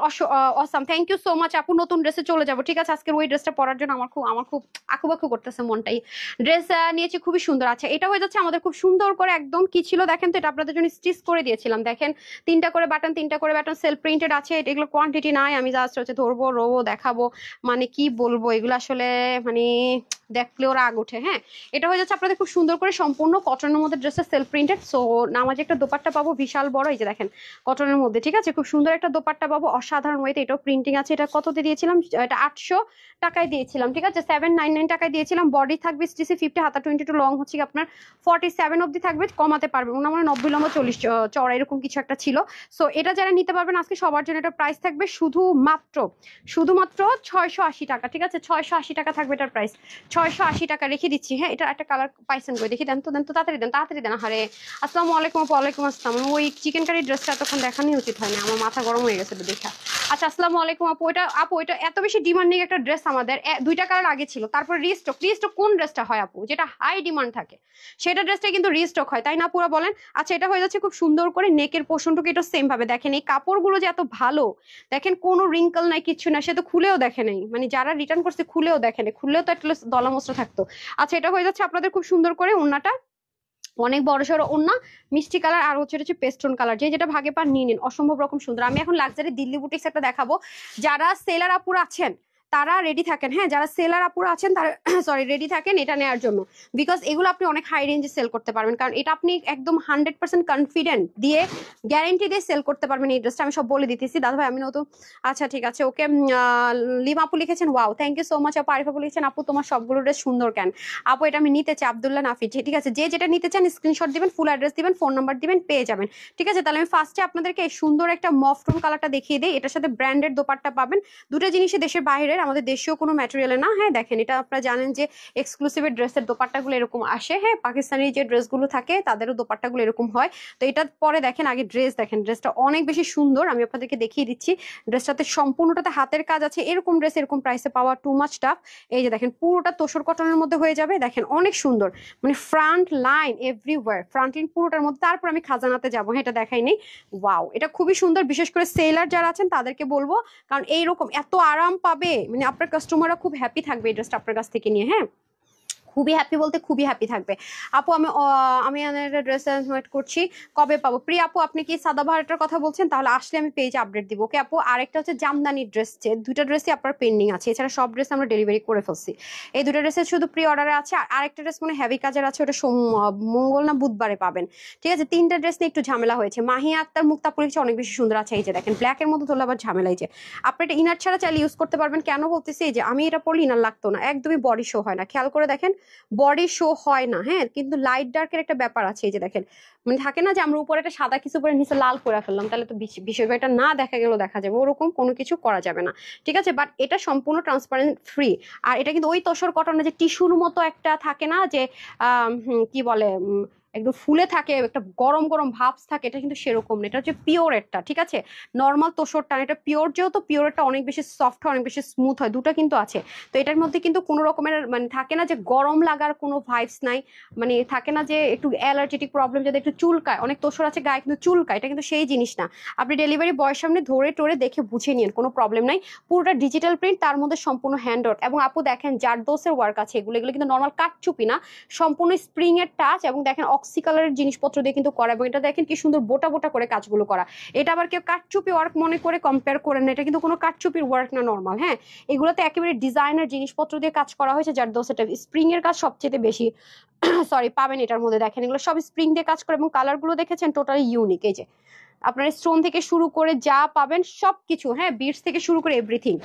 awesome, thank you so much আপু, নতুন ড্রেসে চলে যাবো। ঠিক আছে, আজকের ওই ড্রেসটা পরার জন্য আমার খুব আঁকুবাকু করতেছে মনটাই। ড্রেস নিয়েছি খুবই সুন্দর। আচ্ছা, এটা হয়ে যাচ্ছে আমাদের খুব সুন্দর করে একদম কি ছিল দেখেন তো, এটা আপনাদের জন্য স্টিচ করে দিয়েছিলাম, দেখেন 3টা করে বাটন সেলফ প্রিন্টেড আছে, এগুলো কোয়ান্টিটি নাই, আমি জাস্ট হচ্ছে ধরবো রোবো দেখাবো, মানে কি বলবো, এগুলো আসলে মানে দেখলেও রাগ ওঠে। হ্যাঁ, এটা হয়ে যাচ্ছে আপনাদের খুব সুন্দর করে সম্পূর্ণ কটনের মধ্যে ড্রেসটা সেলফ প্রিন্টেড। সো নামাজে একটা দোপাট্টা পাবো বিশাল বড়, এই যে দেখেন কটনের মধ্যে। ঠিক আছে, খুব সুন্দর একটা দোপাট্টা পাবো অসাধারণ ওয়েতে, এটাও প্রিন্টিং আছে। এটা কততে দিয়েছিলাম? এটা 800 টাকায় দিয়েছিলাম। ঠিক আছে, 799 টাকায় দিয়েছিলাম। বডি থাকবে স্টিচে 50, হাতা 22, লং হচ্ছে আপনার 47 অব্দি থাকবে, কমাতে পারবেন, ওনার মানে 90 লম্বা 40 চড়া এরকম কিছু একটা ছিল। সো এটা যারা নিতে পারবেন আজকে সবার জন্য এটা প্রাইস থাকবে শুধুমাত্র 680 টাকা। ঠিক আছে, 680 টাকা থাকবে এটার প্রাইস, 680 টাকা রেখে দিচ্ছি। হ্যাঁ, এটা একটা কালার পাইছেন কই দেখি, দেন তো তাড়াতাড়ি দেন। আরে আসসালামু আলাইকুম। ওয়ালাইকুম আসসালাম। ওই চিকেন কারি ড্রেসটা এতক্ষণ দেখানোই উচিত হয়নি, আমার মাথা গরম হয়ে গেছে দেখা। আচ্ছা, আসসালামু আলাইকুম আপু। এটা এত বেশি ডিমান্ডিং একটা ড্রেস আমাদের 2টা কালার আগে ছিল, তারপর রিস্টক কোন ড্রেসটা হয় আপু, যেটা হাই ডিমান্ড থাকে সেটা ড্রেসটা কিন্তু রিস্টক হয়, তাই না পুরো বলেন? আচ্ছা, এটা হয়ে যাচ্ছে খুব সুন্দর করে নেকের পোর্শনটুকু এটা সেম ভাবে, দেখেন এই কাপড়গুলো যে এত ভালো, দেখেন কোনো রিঙ্কল নাই, কিচ্ছু না, সে তো খুলেও দেখে নাই, মানে যারা রিটার্ন করছে খুলেও দেখে নাই, খুললেও তো একটা দলা মশলা থাকতো। আচ্ছা, এটা হয়ে যাচ্ছে আপনাদের খুব সুন্দর করে ওন্নাটা অনেক বড় সড়ো ওড়না, মিষ্টি কালার, আর হচ্ছে পেস্টন কালার, যে যেটা ভাগে পান নিয়ে নিন, অসম্ভব রকম সুন্দর। আমি এখন লাক্সারি দিল্লি বুটিক্স একটা দেখাবো। যারা সেলার আপুর আছেন তারা রেডি থাকেন, হ্যাঁ যারা সেলার আপুরা আছেন তারা সরি রেডি থাকেন এটা নেওয়ার জন্য, বিকজ এগুলো আপনি অনেক হাই রেঞ্জে সেল করতে পারবেন, কারণ এটা আপনি একদম 100% কনফিডেন্ট দিয়ে গ্যারেন্টি দিয়ে সেল করতে পারবেন। এই ড্রেসটা আমি সব বলে দিতেছি দাদা ভাই, আমি নতুন। আচ্ছা ঠিক আছে ওকে। লিম আপু লিখেছেন wow, thank you so much আপু। আরিফ আপু লিখেছেন আপু তোমার সবগুলো ড্রেস সুন্দর কেন? আপু এটা আমি নিতে চাই, আব্দুল্লাহ নাফি, ঠিক আছে যে যেটা নিতে চান স্ক্রিনশট দিবেন, ফুল অ্যাড্রেস দিবেন, ফোন নাম্বার দিবেন, পেয়ে যাবেন। ঠিক আছে তাহলে আমি ফার্স্টে আপনাদেরকে এই সুন্দর একটা মফ টোন কালারটা দেখিয়ে দিই। এটার সাথে ব্র্যান্ডেড দোপাট্টা পাবেন, দুটো জিনিসই দেশের বাইরের, আমাদের দেশীয় কোনো ম্যাটেরিয়ালে না। হ্যাঁ দেখেন এটা আপনারা জানেন যে এক্সক্লুসিভ ড্রেসের দোপাট্টাগুলো এরকম আসে, হ্যাঁ পাকিস্তানি যে ড্রেসগুলো থাকে তাদেরও দোপাট্টাগুলো এরকম হয়। তো এটা পরে দেখেন, আগে ড্রেস দেখেন, ড্রেসটা অনেক বেশি সুন্দর, আমি আপনাদেরকে দেখিয়ে দিচ্ছি। ড্রেসটাতে সম্পূর্ণটাতে হাতের কাজ আছে, এরকম ড্রেস এরকম প্রাইসে পাওয়া টু মাচ টাফ। এই যে দেখেন পুরোটা তোসর কটনের মধ্যে হয়ে যাবে, দেখেন অনেক সুন্দর, মানে front line everywhere, front line পুরোটার মধ্যে। তারপর আমি খাজানাতে যাবো, হ্যাঁ এটা দেখাই নেই। ওয়াও এটা খুবই সুন্দর, বিশেষ করে সেলার যারা আছেন তাদেরকে বলবো, কারণ এইরকম এত আরাম পাবে, মানে আপনার কাস্টমাররা খুব হ্যাপি থাকবে এই ড্রেসটা আপনার কাছ থেকে নিয়ে। হ্যাঁ খুবই হ্যাপি বলতে খুবই হ্যাপি থাকবে। আপু আমি ড্রেস ওয়েট করছি, কবে পাবো? প্রিয় আপু আপনি কি সাদাবাহারটার কথা বলছেন? তাহলে আসলে আমি পেজে আপডেট দিব। ওকে আপু আরেকটা হচ্ছে জামদানি ড্রেস, দুইটা ড্রেসই আপনার পেন্ডিং আছে, এছাড়া সব ড্রেস আমরা ডেলিভারি করে ফেলছি। এই দুটো ড্রেসের শুধু প্রি অর্ডারে আছে, আর আরেকটা ড্রেস মানে হেভি কাজের আছে, ওটা মঙ্গল না বুধবারে পাবেন। ঠিক আছে তিনটা ড্রেস নিয়ে একটু ঝামেলা হয়েছে। মাহিয়া আক্তার মুক্তাপুর হচ্ছে অনেক বেশি সুন্দর আছে, এই যে দেখেন ব্ল্যাকের মধ্যে তোলা আবার ঝামেলা। এই যে আপনি এটা ইনার ছাড়া চাইলে ইউজ করতে পারবেন। কেন বলতেছি, এই যে আমি এটা পরলে ইনার লাগতো না, একদমই বডি শো হয় না, খেয়াল করে দেখেন বডি শো হয় না। হ্যাঁ কিন্তু লাইট ডার্কের একটা ব্যাপার আছে, এই যে দেখেন মানে থাকে না যে আমরা উপরে একটা সাদা কিছু পরে নিচে লাল করে ফেললাম, তাহলে তো বিষয়টা না দেখা গেলেও দেখা যাবে, ওরকম কোনো কিছু করা যাবে না। ঠিক আছে বাট এটা সম্পূর্ণ ট্রান্সপারেন্ট ফ্রি। আর এটা কিন্তু ওই তোসর কটন যে টিস্যুর মতো একটা থাকে না যে কি বলে একদম ফুলে থাকে, একটা গরম গরম ভাবস থাকে, এটা কিন্তু সেরকম না, এটা হচ্ছে পিওরেরটা। ঠিক আছে নর্মাল তোসরটা এটা পিওর, যেহেতু পিওরেরটা অনেক বেশি সফট হয়, অনেক বেশি স্মুথ হয়, দুটো কিন্তু আছে। তো এটার মধ্যে কিন্তু কোনো রকমের মানে থাকে না যে গরম লাগার কোনো ভাইবস নাই, মানে থাকে না যে একটু অ্যালার্জেটিক প্রবলেম, যাদের একটু চুলকায়, অনেক তোসর আছে গায়ে কিন্তু চুলকায়, এটা কিন্তু সেই জিনিস না। আপনি ডেলিভারি বয়ের সামনে ধরে টরে দেখে বুঝে নিন, কোনো প্রবলেম নাই। পুরোটা ডিজিটাল প্রিন্ট, তার মধ্যে সম্পূর্ণ হ্যান্ড ওয়ার্ক, এবং আপু দেখেন জারদোসের ওয়ার্ক আছে, এগুলো এগুলো কিন্তু নর্মাল কাটচুপি না, সম্পূর্ণ স্প্রিং এর টাচ, এবং দেখেন অক্সি কালারের জিনিসপত্র দিয়ে কিন্তু করা, এবং এটা দেখেন কি সুন্দর বোটা বোটা করে কাজগুলো করা। এটা আবার কেউ কাটচুপি ওয়ার্ক মনে করে কম্পেয়ার করেন না, এটা কিন্তু কোনো কাটচুপির ওয়ার্ক না, নর্মাল। হ্যাঁ এগুলোতে একেবারে ডিজাইনার জিনিসপত্র দিয়ে কাজ করা হয়েছে, যার দোষটা স্প্রিং এর কাজ সবচেয়ে বেশি সরি পাবেন এটার মধ্যে। দেখেন এগুলো সব স্প্রিং দিয়ে কাজ করে, এবং কালার গুলো দেখেছেন টোটালি ইউনিক। এই যে আপনার স্টোন থেকে শুরু করে যা পাবেন সবকিছু, হ্যাঁ বিটস থেকে শুরু করে এভরিথিং।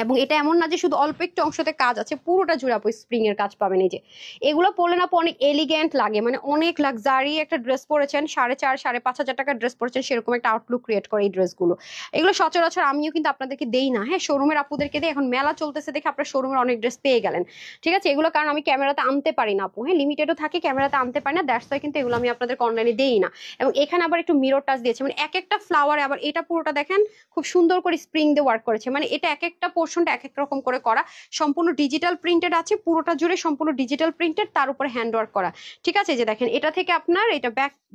এবং এটা এমন না যে শুধু অল্প একটু অংশতে কাজ আছে, পুরোটা জুড়ে আপু স্প্রিং এর কাজ পাবেন। এই যে এগুলো পরলে না অনেক এলিগেন্ট লাগে, মানে অনেক লাক্সারি একটা ড্রেস পরেছেন, 4,500 টাকার ড্রেস পরেছেন, সেরকম একটা আউটলুক ক্রিয়েট করে এই ড্রেসগুলো। এগুলো সচরাচর আমিও কিন্তু আপনাদেরকে দেই না, হ্যাঁ শোরুমের আপুদেরকে দিই। এখন মেলা চলতেছে দেখে আপনার শোরুমের অনেক ড্রেস পেয়ে গেলেন। ঠিক আছে এগুলো কারণ আমি ক্যামেরাতে আনতে পারি না আপু, হ্যাঁ লিমিটেডও থাকে, ক্যামেরাতে আনতে পারি না, দ্যাটস ওয়াই কিন্তু এগুলো আমি আপনাদের অনলাইনে দেই না। এবং এখানে আবার একটু মিরর টাচ দিয়েছে, মানে এক একটা ফ্লাওয়ারে, আবার এটা পুরোটা দেখেন খুব সুন্দর করে স্প্রিং দিয়ে ওয়ার্ক করেছে, মানে এটা এক একটা পোর্শনটা এক এক রকম করে করা, সম্পূর্ণ ডিজিটাল প্রিন্টেড আছে, পুরোটা জুড়ে সম্পূর্ণ ডিজিটাল প্রিন্টেড, তার উপরে হ্যান্ড ওয়ার্ক করা। ঠিক আছে যে দেখেন এটা থেকে আপনার এটা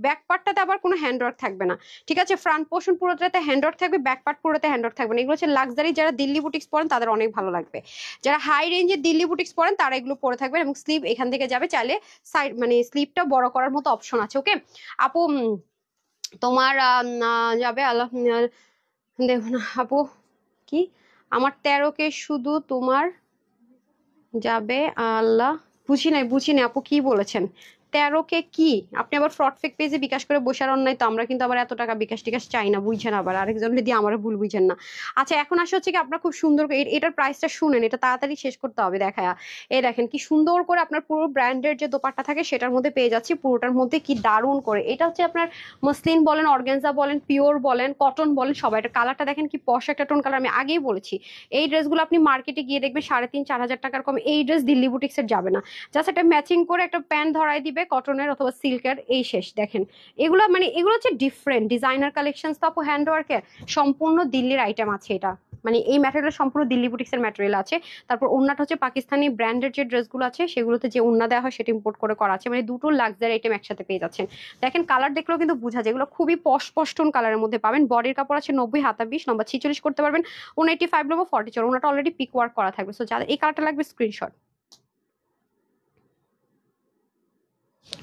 ব্যাক পার্টটাতে আবার কোনো হ্যান্ড ওয়ার্ক থাকবে না। ঠিক আছে ফ্রন্ট পোর্শন পুরোটাতে হ্যান্ড ওয়ার্ক থাকবে, ব্যাক পার্ট পুরোতে হ্যান্ড ওয়ার্ক থাকবে না। এগুলো হচ্ছে লাক্সারি, যারা দিল্লি বুটিক্স পরেন তাদের অনেক ভালো লাগবে, যারা হাই রেঞ্জের দিল্লি বুটিক্স পরেন তারা এগুলো পরে থাকবেন। এবং স্লিভ এখান থেকে যাবে, চাইলে সাইড মানে স্লিভটা বড় করার মতো অপশন আছে। ওকে আপু তোমার যাবে আল্লাহ দেখুন আপু কি আমার 13K শুধু তোমার যাবে আল্লাহ, বুঝি নাই আপু কি বলেছেন? 13K কি? আপনি আবার ফ্রড ফেক পেজে বিকাশ করে বসার অন্যায় তো, আমরা কিন্তু আবার এত টাকা বিকাশ টিকাশ চাই না, বুঝছেন? আবার আরেকজন দিয়ে আমার ভুল বুঝেন না। আচ্ছা এখন আসা হচ্ছে কি আপনার খুব সুন্দর এটার প্রাইসটা শুনেন, এটা তাড়াতাড়ি শেষ করতে হবে দেখায়া। এই দেখেন কি সুন্দর করে আপনার পুরো ব্র্যান্ডের যে দোপাট্টা থাকে সেটার মধ্যে পেয়ে যাচ্ছি, পুরোটার মধ্যে কি দারুণ করে। এটা হচ্ছে আপনার মসলিন বলেন, অর্গানজা বলেন, পিওর বলেন, কটন বলেন, সবাই এটা কালারটা দেখেন কি পশ একটা টোন কালার। আমি আগেই বলেছি এই ড্রেসগুলো আপনি মার্কেটে গিয়ে দেখবেন 3,500-4,000 টাকার কম এই ড্রেস দিল্লি বুটিক্সের যাবে না। জাস্ট একটা ম্যাচিং করে একটা প্যান্ট ধরাই দিবে কটনের অথবা সিল্কের, এই শেষ। দেখেন এগুলো মানে এগুলো হচ্ছে ডিফারেন্ট ডিজাইনার কালেকশন, তো আপু হ্যান্ডওয়ার্কের সম্পূর্ণ দিল্লির আইটেম আছে এটা, মানে এই ম্যাটেরিয়াল সম্পূর্ণ দিল্লি বুটিক্সের ম্যাটেরিয়াল আছে। তারপর ওন্নাটা হচ্ছে পাকিস্তানি ব্র্যান্ডের যে ড্রেসগুলো আছে সেগুলোতে যে ওন্না দেওয়া হয় সেটা ইম্পোর্ট করে করা আছে, মানে দুটো লাক্সারি আইটেম একসাথে পেয়ে যাচ্ছেন। দেখেন কালার দেখলেও কিন্তু বোঝা যায় এগুলো খুবই পশপষ্টন কালারের মধ্যে পাবেন। বডির কাপড় আছে 90, হাতা 20, লম্বা 46 করতে পারবেন, 185 লম্বা 44, ওনাটা অলরেডি পিক ওয়ার্ক করা থাকবে। সো যাদের এই কালারটা লাগবে স্ক্রিনশট।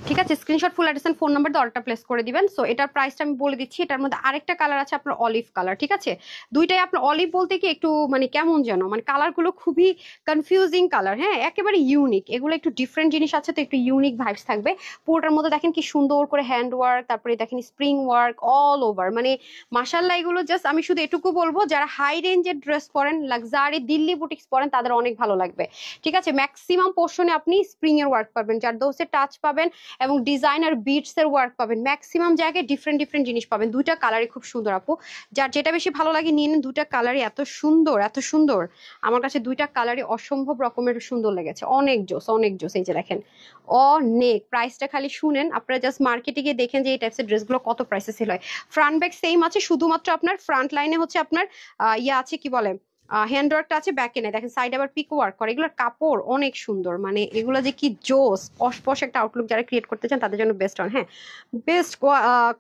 ঠিক আছে, screenshot full address and phone number দিয়ে অর্ডারটা প্লেস করে দিবেন। সো এটার প্রাইসটা আমি বলে দিচ্ছি। এটার মধ্যে আরেকটা কালার আছে আপনার অলিভ কালার, ঠিক আছে? দুইটাই আপনার অলিভ বলতে কি একটু মানে কেমন যেন মানে কালারগুলো খুবই কনফিউজিং কালার, হ্যাঁ একেবারে ইউনিক, এগুলো একটু ডিফারেন্ট জিনিস আছে তো একটু ইউনিক ভাইবস থাকবে। পুরোটার মধ্যে দেখেন কি সুন্দর করে হ্যান্ড ওয়ার্ক, তারপরে দেখেন স্প্রিং ওয়ার্ক অল ওভার, মানে মাশাআল্লাহ এগুলো জাস্ট আমি শুধু এটুকু বলবো যারা হাই রেঞ্জের ড্রেস পরেন, লাক্সারি দিল্লি বুটিক্স পরেন তাদের অনেক ভালো লাগবে, ঠিক আছে? ম্যাক্সিমাম পোর্শনে আপনি স্প্রিং এর ওয়ার্ক পাবেন, জারদৌসের টাচ পাবেন এবং ডিজাইনার বিটস এর ওয়ার্ক পাবেন, ম্যাক্সিমাম জায়গায় ডিফারেন্ট ডিফারেন্ট জিনিস পাবেন। দুইটা কালারই খুব সুন্দর আপু, যার যেটা বেশি ভালো লাগে নিয়ে নেন। দুইটা কালারই এত সুন্দর এত সুন্দর, আমার কাছে দুইটা কালারই অসম্ভব রকমের সুন্দর লেগেছে, অনেক জোস অনেক জোস। এই যে দেখেন অনেক, প্রাইসটা খালি শুনেন, আপনারা জাস্ট মার্কেটে গিয়ে দেখেন যে এই টাইপসের ড্রেসগুলো কত প্রাইসে সেল হয়। ফ্রন্ট ব্যাক সেম আছে, শুধুমাত্র আপনার ফ্রন্ট লাইনে হচ্ছে আপনার ইয়ে আছে কি বলে হ্যান্ড ওয়ার্কটা আছে, ব্যাকে নেই দেখেন, সাইডে আবার পিকো ওয়ার্ক করে। এগুলোর কাপড় অনেক সুন্দর, মানে এগুলো যে কি জোস পশ একটা আউটলুক যারা ক্রিয়েট করতে চান তাদের জন্য বেস্ট হন। হ্যাঁ, বেস্ট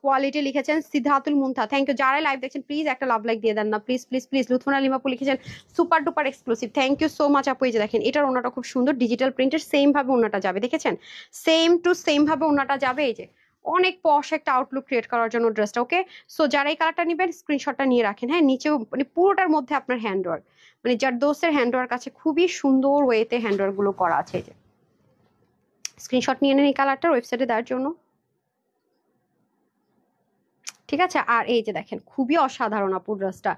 কোয়ালিটি লিখেছেন সিদ্ধাতুল মুনথা, থ্যাংক ইউ। যারা লাইভ দেখছেন প্লিজ একটা লাভ লাইক দিয়ে দেন না, প্লিজ প্লিজ প্লিজ। লুৎফুনা লিমাপু লিখেছেন super duper exclusive, thank you so much আপু। এই যে দেখেন এটার ওনাটা খুব সুন্দর, ডিজিটাল প্রিন্টের, সেম ভাবে ওনাটা যাবে, দেখেছেন সেম টু সেম ভাবে ওনাটা যাবে। এই যে অনেক পশ একটা আউটলুক ক্রিয়েট করার জন্য ড্রেসটা, ওকে? সো যারা এই কালারটা নেবেন স্ক্রিনশটটা নিয়ে রাখেন। হ্যাঁ, নিচেও মানে পুরোটার মধ্যে আপনার হ্যান্ড ওয়ার্ক, মানে জারদৌসের হ্যান্ড ওয়ার্ক আছে, খুবই সুন্দর ওয়েতে হ্যান্ড ওয়ার্ক গুলো করা আছে। এই যে স্ক্রিনশট নিয়ে নেন এই কালারটার ওয়েবসাইটে দেওয়ার জন্য, ঠিক আছে? আর এই যে দেখেন খুবই অসাধারণ আপু ড্রেসটা,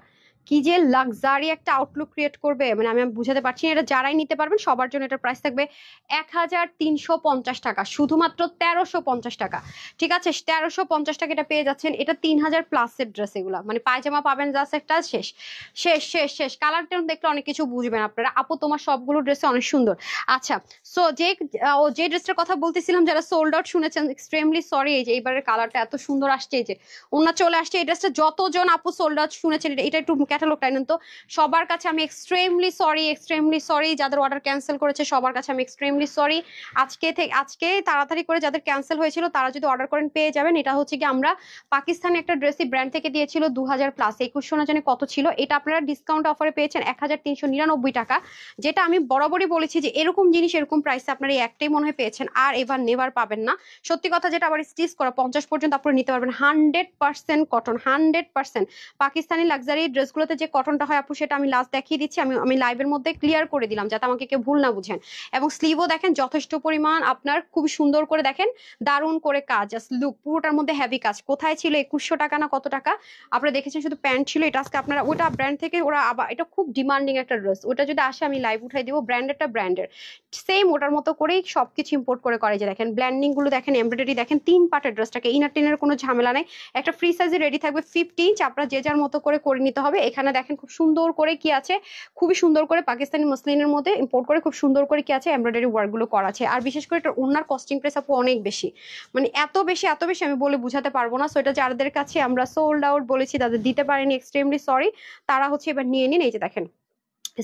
কি যে লাক্সারি একটা আউটলুক ক্রিয়েট করবে, মানে আমি বুঝাতে পারছি না। এটা যারাই নিতে পারবেন সবার জন্য এটার প্রাইস থাকবে 1350 টাকা, শুধুমাত্র 1350 টাকা, ঠিক আছে? 1350 টাকা এটা পেয়ে যাচ্ছেন। এটা 3000 প্লাসের ড্রেস, এগুলা মানে পায়জামা পাবেন জাস্ট একটা, শেষ শেষ শেষ শেষ। কালারটা দেখলে অনেক কিছু বুঝবেন আপনারা। আপু তোমার সবগুলো ড্রেসে অনেক সুন্দর। আচ্ছা, সো যে ড্রেসটার কথা বলতেছিলাম যারা সোল্ড আউট শুনেছেন এক্সট্রিমলি সরি। এই যে এইবারের কালারটা এত সুন্দর আসছে, এই যে ওনা চলে আসছে। এই ড্রেসটা যতজন আপু সোল্ড আউট শুনেছেন এটা একটু ক্যাটালগটা নেন তো। সবার কাছে আমি এক্সট্রিমলি সরি যাদের অর্ডার ক্যান্সেল করেছে, সবার কাছে আমি এক্সট্রিমলি সরি। আজকে তাড়াতাড়ি করে যাদের ক্যান্সেল হয়েছিল তারা যদি অর্ডার করেন পেয়ে যাবেন। এটা হচ্ছে কি আমরা পাকিস্তানি একটা ড্রেসই ব্র্যান্ড থেকে দিয়েছিল 2000 প্লাস, 2100 না জানি কত ছিল। এটা আপনারা ডিসকাউন্ট অফারে পেয়েছেন 1399 টাকা, যেটা আমি বরাবরই বলেছি যে এরকম জিনিস এরকম প্রাইসে আপনারা এই একটাই মনে হয় পেয়েছেন, আর এবার নেবার পাবেন না। সত্যি কথা যেটা আবার স্টিচ করা 50 পর্যন্ত আপনারা নিতে পারবেন, 100% কটন, 100%। পাকিস্তানি লাক্সারি ড্রেসগুলোতে যে কটনটা হয় আপু সেটা আমি লাস্ট দেখিয়ে দিচ্ছি, আমি লাইভের মধ্যে ক্লিয়ার করে দিলাম যাতে আমাকে কেউ ভুল না বুঝেন। এবং স্লিভও দেখেন যথেষ্ট পরিমাণ আপনার খুব সুন্দর করে দেখেন, দারুণ করে কাজ, জাস্ট লুক পুরোটার মধ্যে হেভি কাজ। কোথায় ছিল 2100 টাকা না কত টাকা আপনারা দেখেছেন, শুধু প্যান্ট ছিল। এটা আজকে আপনারা ওটা ব্র্যান্ড থেকে ওরা আবার, এটা খুব ডিমান্ডিং একটা ড্রেস, ওটা যদি আসে আমি লাইভ উঠাই দিব। ব্র্যান্ডের সেম ওটার মতো করেই সবকিছু ইম্পোর্ট করে যে দেখেন ব্ল্যান্ডিং গুলো দেখেন, এমব্রয়ডারি দেখেন, 3 পার্টের ড্রেসটাকে ইনার টিনের কোনো ঝামেলা নাই। একটা ফ্রি সাইজে রেডি থাকবে 50 ইঞ্চ, আপনারা যে যার মতো করে নিতে হবে। এখানে দেখেন খুব সুন্দর করে কি আছে, খুবই সুন্দর করে পাকিস্তানি মসলিনের মধ্যে ইম্পোর্ট করে খুব সুন্দর করে কি আছে এমব্রয়ডারি ওয়ার্ক গুলো করা আছে। আর বিশেষ করে এটার ওনার কস্টিং প্রাইস আপু অনেক বেশি, মানে এত বেশি আমি বলে বুঝাতে পারবো না। সো এটা যাদের কাছে আমরা সোল্ড আউট বলেছি তাদের দিতে পারেনি, এক্সট্রিমলি সরি। তারা হচ্ছে এবার নিয়ে নিন। এই যে দেখেন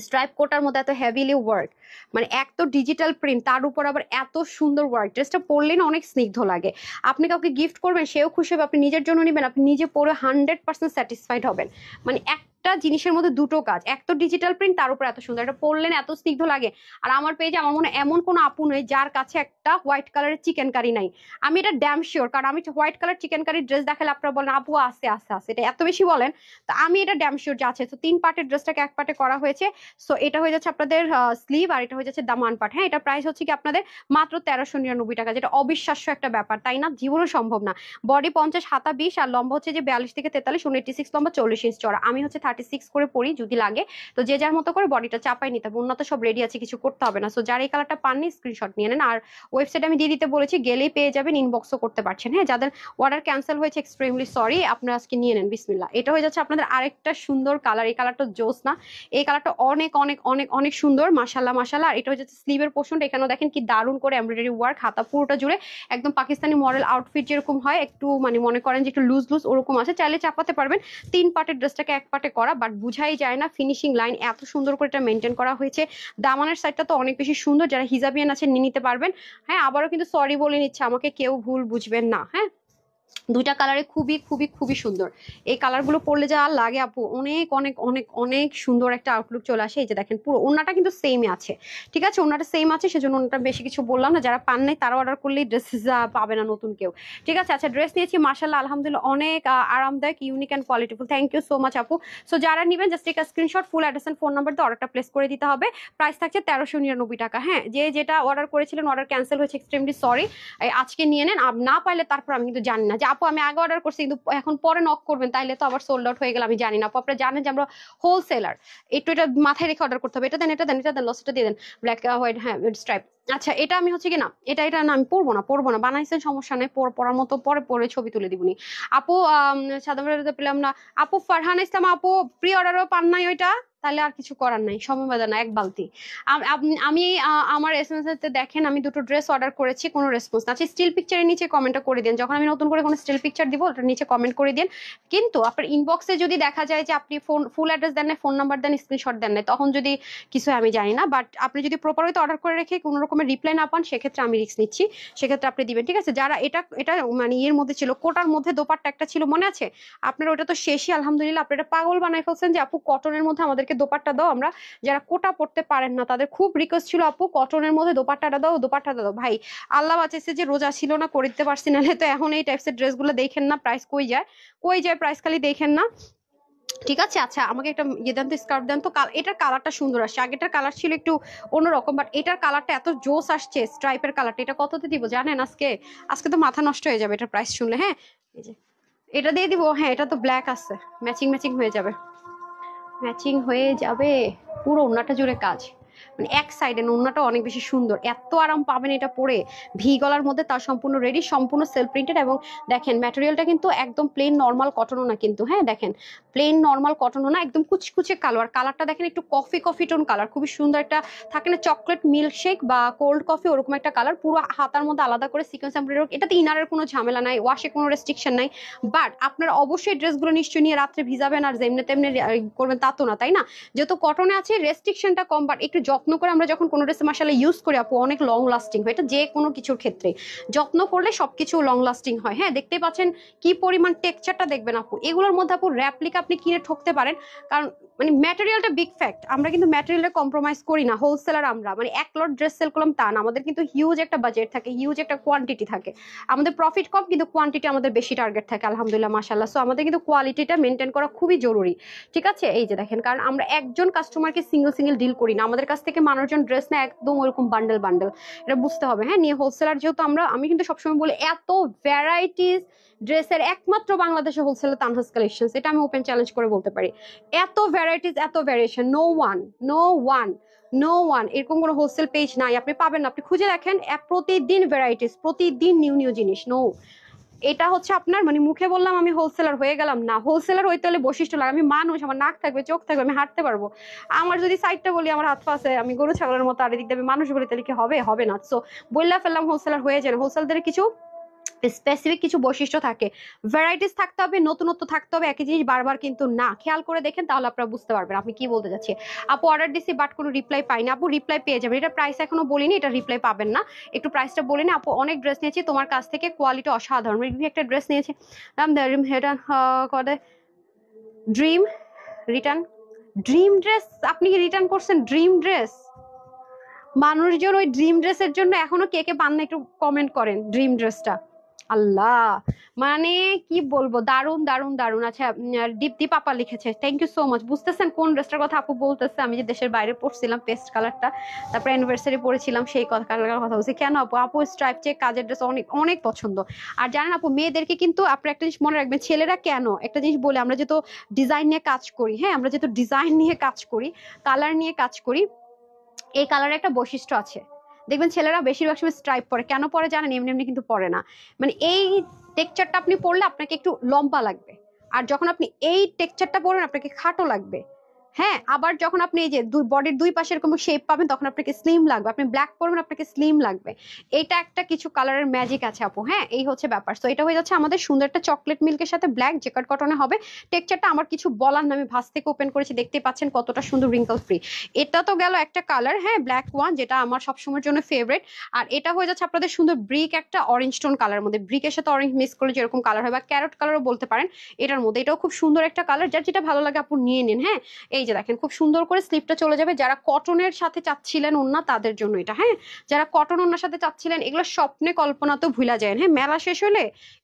স্ট্রাইপ কোটার মধ্যে এত হেভিলি ওয়ার্ক, মানে এক তো ডিজিটাল প্রিন্ট, তার উপর আবার এত সুন্দর ওয়ার্ক। ড্রেসটা পরলে না অনেক স্নিগ্ধ লাগে। আপনি কাউকে গিফট করবেন সেও খুশি হবে, আপনি নিজের জন্য নেবেন আপনি নিজে পরে 100% স্যাটিসফাইড হবেন। মানে একটা জিনিসের মধ্যে দুটো কাজ, এক তো ডিজিটাল প্রিন্ট তার উপর এত সুন্দর, এটা পরলেন এত স্নিগ্ধ লাগে। আর আমার পেজে আমার মনে এমন কোনো আপু নেই যার কাছে একটা হোয়াইট কালারের চিকেন কারি নাই। আমি এটা ড্যাম শিওর, কারণ আমি white colour chicken curry dress দেখালে আপনারা বলেন আপু আছে আছে আছে, এটা এত বেশি বলেন, তো আমি এটা ড্যাম শিওর যে আছে। তো 3 পার্টের ড্রেসটাকে 1 পার্টে করা হয়েছে। সো এটা হয়ে যাচ্ছে আপনাদের স্লিভ, আর এটা হয়ে যাচ্ছে দামান পার্ট। হ্যাঁ, এটা প্রাইস হচ্ছে কি আপনাদের মাত্র 1399 টাকা, যেটা অবিশ্বাস্য একটা ব্যাপার, তাই না? জীবনও সম্ভব না। বডি 50, হাতা 20, আর লম্বা হচ্ছে যে 42 থেকে 43, 86 লম্বা, 40 ইঞ্চ চড়া। আমি হচ্ছে 36 করে পরি যদি লাগে, তো যে যার মতো করে বডিটা চাপাই নিতে হবে। উন্নত সব রেডি আছে, কিছু করতে হবে না। সো যারা এই কালারটা পাননি স্ক্রিনশট নিয়ে নেন। আর ওয়েবসাইট আমি দিয়ে দিতে বলেছি, গেলেই পেয়ে যাবেন, ইনবক্সও করতে পারছেন। হ্যাঁ, যাদের অর্ডার ক্যান্সেল হয়েছে এক্সট্রিমলি সরি, আপনারা আজকে নিয়ে নেন বিসমিল্লাহ। এটা হয়ে যাচ্ছে আপনাদের আরেকটা সুন্দর কালার, এই কালারটা জোস না? এই কালারটা অনেক অনেক অনেক অনেক সুন্দর, মাশাআল্লাহ মাশাআল্লাহ। আর এটা হচ্ছে স্লিভের পোর্শনটা, এখানেও দেখেন কি দারুণ করে এমব্রয়ডারি ওয়ার্ক, হাতা পুরোটা জুড়ে একদম পাকিস্তানি মডেল আউটফিট যেরকম হয়, একটু মানে মনে করেন যে একটু লুজ লুজ ওরকম আছে, চাইলে চাপাতে পারবেন। 3 পার্টের ড্রেসটাকে 1 পার্টে করা, বাট বুঝাই যায় না ফিনিশিং লাইন এত সুন্দর করে এটা মেনটেন করা হয়েছে। দামানের সাইডটা তো অনেক বেশি সুন্দর, যারা হিজাবিয়ান আছেন নিয়ে নিতে পারবেন। হ্যাঁ, আবারও কিন্তু সরি বলে নিচ্ছে, আমাকে কেউ ভুল বুঝবেন না। হ্যাঁ, দুইটা কালারে খুবই খুবই খুবই সুন্দর। এই কালারগুলো পরলে যা লাগে আপু, অনেক অনেক অনেক অনেক সুন্দর একটা আউটলুক চলে আসে। এই যে দেখেন পুরো ওড়নাটা কিন্তু সেমই আছে, ঠিক আছে, ওড়নাটা সেম আছে, সেজন্য ওড়নাটা বেশি কিছু বললাম না। যারা পান নাই তারা অর্ডার করলেই ড্রেস পাবে না নতুন কেউ, ঠিক আছে। আচ্ছা, ড্রেস নিয়েছি মাশাআল্লাহ আলহামদুলিল্লাহ, অনেক আরামদায়ক, unique and qualityful. Thank you so much আপু। সো যারা নেবেন জাস্ট একটা screenshot, full address and phone number দিয়ে অর্ডারটা প্লেস করে দিতে হবে। প্রাইস থাকছে 1399 টাকা। হ্যাঁ, যে যেটা অর্ডার করেছিলেন অর্ডার ক্যান্সেল হয়েছে, এক্সট্রিমলি সরি। আজকে নিয়ে নেন, না পাইলে তারপর আমি কিন্তু জানি না যে আপু আমি আগে অর্ডার করছি কিন্তু এখন পরে নক করবেন, তাইলে তো আবার সোল্ড আউট হয়ে গেল, আমি জানি না আপু। আপনারা জানেন যে আমরা হোলসেলার, একটু এটা মাথায় রেখে অর্ডার করতে হবে। এটা দেন, এটা দেন, এটা দেন, লসটা দিয়ে দেন, ব্ল্যাক হোয়াইট, হ্যাঁ স্ট্রাইপ। আচ্ছা, এটা আমি হচ্ছে কি না, এটা না আমি পরবো না, বানাইছেন সমস্যা নেই, পরার মতো পরে পরে ছবি তুলে দিবনি আপু। সাদা পেলাম না আপু। ফারহান ইসলাম আপু, প্রি অর্ডারও পান নাই ওইটা, তাহলে আর কিছু করার নাই, সময় বাদা না, এক বালতি। আমি আমার এসএমএস এতে দেখেন আমি দুটো ড্রেস অর্ডার করেছি, কোনো রেসপন্স না। আচ্ছা, স্টিল পিকচারের নিচে কমেন্টটা করে দিন, যখন আমি নতুন করে কোনো স্টিল পিকচার দিব ওটার নিচে কমেন্ট করে দিন। কিন্তু আপনার ইনবক্সে যদি দেখা যায় যে আপনি ফুল অ্যাড্রেস দেন না, ফোন নাম্বার দেন, স্ক্রিনশট দেন না, তখন যদি কিছু আমি জানি না, বাট আপনি যদি প্রপার ওয়েতে অর্ডার করে রেখে কোনো রকমের রিপ্লাই না পান, সেক্ষেত্রে আমি রিস্ক নিচ্ছি, সেক্ষেত্রে আপনি দিবেন, ঠিক আছে। যারা এটা এটা মানে ইয়ের মধ্যে ছিল, কোটার মধ্যে দোপাট্টা একটা ছিল মনে আছে আপনার, ওটা তো শেষই আলহামদুলিল্লাহ। আপনি এটা পাগল বানাই ফেলছেন যে আপু কটনের মধ্যে আমাদেরকে দোপাট্টা দাও। আমরা যারা কোটা পড়তে পারেন না তাদের খুব রিকোয়েস্ট ছিল আপু কটনের মধ্যে দোপাট্টাটা দাও, দোপাট্টাটা দাও। ভাই আল্লাহ বাঁচাইছে যে রোজা ছিল না, করতে পারছি না, তো এখন এই টাইপসের ড্রেসগুলো দেখেন না, প্রাইস কই যায়, কই যায় প্রাইস, খালি দেখেন না, ঠিক আছে। আচ্ছা, আমাকে একটা ইয়ে দেন তো, স্কার্ফ দেন তো। এটার কালারটা সুন্দর আসছে, আগেটার কালার ছিল একটু অন্যরকম, বাট এটার কালারটা এত জোস আসছে, স্ট্রাইপের কালারটা। এটা কততে দিব জানেন? আজকে আজকে তো মাথা নষ্ট হয়ে যাবে এটার প্রাইস শুনলে। হ্যাঁ, এই যে এটা দিয়ে দিব। হ্যাঁ, এটা তো ব্ল্যাক আছে, ম্যাচিং ম্যাচিং হয়ে যাবে, ম্যাচিং হয়ে যাবে, পুরো ওড়নাটা জুড়ে কাজ, মানে এক সাইডে ওড়নাটা অনেক বেশি সুন্দর, এত আরাম পাবেন এটা পরে, ভি গলার মধ্যে, তার সম্পূর্ণ রেডি, সম্পূর্ণ সেলফ প্রিন্টেড। এবং দেখেন ম্যাটেরিয়ালটা কিন্তু একদম প্লেন নর্মাল কটনও না কিন্তু, হ্যাঁ দেখেন প্লেন নর্মাল কটনও না, একদম কুচকুচে কালো। আর কালারটা দেখেন একটু কফি কফি টোন কালার, খুবই সুন্দর একটা থাকে না চকলেট মিল্ক শেক বা কোল্ড কফি, ওরকম একটা কালার। পুরো হাতার মধ্যে আলাদা করে সিকোয়েন্স এমব্রয়ডারি, এটাতে ইনারের কোনো ঝামেলা নাই, ওয়াশে কোনো রেস্ট্রিকশন নাই। বাট আপনারা অবশ্যই ড্রেসগুলো নিশ্চয়ই নিয়ে রাত্রে ভিজাবেন আর যেমনি তেমনি করবেন তা তো না, তাই না? যেহেতু কটনে আছে রেস্ট্রিকশনটা কম, বাট একটু যত্ন করে আমরা যখন কোনো ড্রেস মাসালা ইউজ করি আপু, অনেক লং লাস্টিং হয়। এটা যে কোনো কিছুর ক্ষেত্রে যত্ন করলে সবকিছু লং লাস্টিং হয়। হ্যাঁ, দেখতে পাচ্ছেন কি পরিমাণ টেক্সচারটা, দেখবেন আপু এগুলোর মধ্যে আপু র্যাপ্লিকা আপনি কিনে ঠকতে পারেন, কারণ মানে ম্যাটেরিয়ালটা বিগ ফ্যাক্ট। আমরা কিন্তু ম্যাটেরিয়ালে কম্প্রোমাইজ করি না, হোলসেলার আমরা, মানে এক লট ড্রেস সেল করলাম তা না, আমাদের কিন্তু হিউজ একটা বাজেট থাকে, হিউজ একটা কোয়ান্টিটি থাকে, আমাদের প্রফিট কম কিন্তু কোয়ান্টিটি আমাদের বেশি টার্গেট থাকে আলহামদুলিল্লাহ মাশাআল্লাহ। সো আমাদের কিন্তু কোয়ালিটিটা মেনটেন করা খুবই জরুরি, ঠিক আছে। এই যে দেখেন, কারণ আমরা একজন কাস্টমারকে সিঙ্গেল সিঙ্গেল ডিল করি না, আমাদের কাছ থেকে মানুষজন ড্রেস না একদম ওরকম বান্ডেল বান্ডেল, এটা বুঝতে হবে। হ্যাঁ, নিয়ে হোলসেলার যেহেতু আমি কিন্তু সবসময় বলি এত ভ্যারাইটিস ড্রেসের একমাত্র বাংলাদেশে হোলসেলার তানহাস কালেকশনস, এটা আমি ওপেন চ্যালেঞ্জ করে বলতে পারি। এত ভ্যারাইটিস, এত variation, no one, no one, no one, এরকম কোনো হোলসেল পেজ নাই, আপনি পাবেন না, আপনি খুঁজে দেখেন, প্রতিদিন ভ্যারাইটিস, প্রতিদিন নিউ নিউ জিনিস। নো, এটা হচ্ছে আপনার মানে মুখে বললাম আমি হোলসেলার হয়ে গেলাম না, হোলসেলার হইতে হলে বৈশিষ্ট্য লাগে, আমি মানুষ, আমার নাক থাকবে, চোখ থাকবে, আমি হাঁটতে পারবো। আমার যদি সাইডটা বলি আমার হাত পা আছে, আমি গরু ছাগলের মতো, আর এদিক দিয়ে আমি মানুষ বলি, তাহলে কি হবে? হবে না। সো বললা ফেললাম হোলসেলার হয়ে যান। হোলসেলারদের কিছু স্পেসিফিক কিছু বৈশিষ্ট্য থাকে, ভ্যারাইটিস থাকতে হবে, নতুনত্ব থাকতে হবে, একই জিনিস বারবার কিন্তু না। খেয়াল করে দেখেন, তাহলে আপনারা বুঝতে পারবেন আমি কি বলতে চাচ্ছি। আপু অর্ডার দিছি বাট কোনো রিপ্লাই পাইনি, আপু রিপ্লাই পেয়ে যাবেন, এটা প্রাইস এখনো বলিনি, এটা রিপ্লাই পাবেন না, একটু প্রাইসটা বলিনি। আপু অনেক ড্রেস নিয়েছি তোমার কাছ থেকে, কোয়ালিটি অসাধারণ, রিভিউ একটা ড্রেস নিয়েছি, ড্রিম রিটার্ন, ড্রিম ড্রেস, আপনি কি রিটার্ন করছেন ড্রিম ড্রেস? মানুষজন ওই ড্রিম ড্রেসের জন্য এখনো কে কে পান না একটু কমেন্ট করেন, ড্রিম ড্রেসটা আল্লাহ, মানে কি বলবো, দারুন দারুন দারুন। আচ্ছা, দীপ্তি পাপা লিখেছে, থ্যাংক ইউ সো মাচ। বুঝতেছেন কোন ড্রেসটার কথা আপু বলতেছে? আমি যে দেশের বাইরে পড়ছিলাম পেস্ট কালারটা, তারপর অ্যানিভার্সারি পড়েছিলাম, সেই কালারের কথা বলছি। কেন আপু? আপু স্ট্রাইপ চেক কাজের ড্রেস অনেক অনেক পছন্দ। আর জানেন আপু, মেয়েদেরকে কিন্তু আপনি একটা জিনিস মনে রাখবেন, ছেলেরা কেন একটা জিনিস বলে, আমরা যেহেতু ডিজাইন নিয়ে কাজ করি, হ্যাঁ আমরা যেহেতু ডিজাইন নিয়ে কাজ করি, কালার নিয়ে কাজ করি, এই কালারের একটা বৈশিষ্ট্য আছে, দেখবেন ছেলেরা বেশিরভাগ সময় স্ট্রাইপ পরে, কেন পরে জানেন? এমনি এমনি কিন্তু পরে না, মানে এই টেক্সচারটা আপনি পরলে আপনাকে একটু লম্বা লাগবে, আর যখন আপনি এই টেক্সচারটা পরবেন আপনাকে খাটো লাগবে। হ্যাঁ, আবার যখন আপনি এই যে বডির দুই পাশে এরকম শেপ পাবেন তখন আপনাকে স্লিম লাগবে, আপনি ব্ল্যাক পরবেন আপনাকে স্লিম লাগবে। এটা একটা কিছু কালারের ম্যাজিক আছে আপু। হ্যাঁ, এই হচ্ছে ব্যাপার। তো এটা হয়ে যাচ্ছে আমাদের সুন্দর একটা চকলেট মিল্কের সাথে ব্ল্যাক জেকার্ড কটনে হবে। টেক্সচারটা আমার কিছু বলার না, আমি ভাঁজ থেকে ওপেন করেছি, দেখতে পাচ্ছেন কতটা সুন্দর রিঙ্কল ফ্রি। এটা তো গেল একটা কালার, হ্যাঁ ব্ল্যাক ওয়ান, যেটা আমার সবসময়ের জন্য ফেভারিট। আর এটা হয়ে যাচ্ছে আপনাদের সুন্দর ব্রিক একটা অরেঞ্জ টোন কালার মধ্যে, ব্রিকের সাথে অরেঞ্জ মিক্স করলে যেরকম কালার হয়, বা ক্যারট কালারও বলতে পারেন এটার মধ্যে। এটাও খুব সুন্দর একটা কালার, যার যেটা ভালো লাগে আপু নিয়ে নিন। হ্যাঁ, এই যে দেখেন খুব সুন্দর করে স্লিপটা চলে যাবে। যারা কটনের সাথে চাচ্ছিলেন ওন্না তাদের জন্য এটা। হ্যাঁ, যারা কটন ওন্নার সাথে চাচ্ছিলেন, এগুলো স্বপ্নে কল্পনা তো ভুলা যায়। হ্যাঁ, মেলা শেষ হলে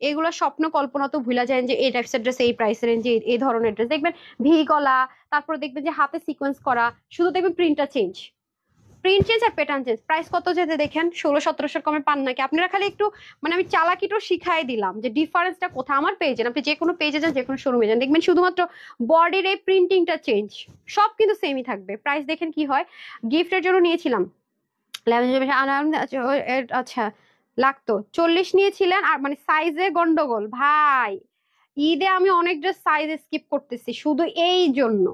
এগুলো স্বপ্ন কল্পনা তো ভুলা যায় যে এই টাইপসের ড্রেস, এই প্রাইস রেঞ্জে এই ধরনের ড্রেস দেখবেন, ভি গলা, তারপরে দেখবেন যে হাতে সিকোয়েন্স করা, শুধু দেখবেন প্রিন্টটা চেঞ্জ, প্রিন্ট চেঞ্জ আর প্যাটার্ন চেঞ্জ। প্রাইস কত যেতে দেখেন 1600-1700 কমে পান নাকি আপনারা? খালি একটু মানে আমি চালাকিটাও শিখাই দিলাম যে ডিফারেন্সটা কোথায়। আমার পেজে আপনি যে কোনো পেজে যান, যে কোনো শোরুমে যান, দেখবেন শুধুমাত্র বডির এই প্রিন্টিংটা চেঞ্জ, সব কিন্তু সেমই থাকবে। প্রাইস দেখেন কি হয়। গিফটের জন্য নিয়েছিলাম আচ্ছা লাগতো 40 নিয়েছিলেন, আর মানে সাইজে গন্ডগোল ভাই। ঈদে আমি অনেক ড্রেস সাইজ স্কিপ করতেছি শুধু এই জন্য।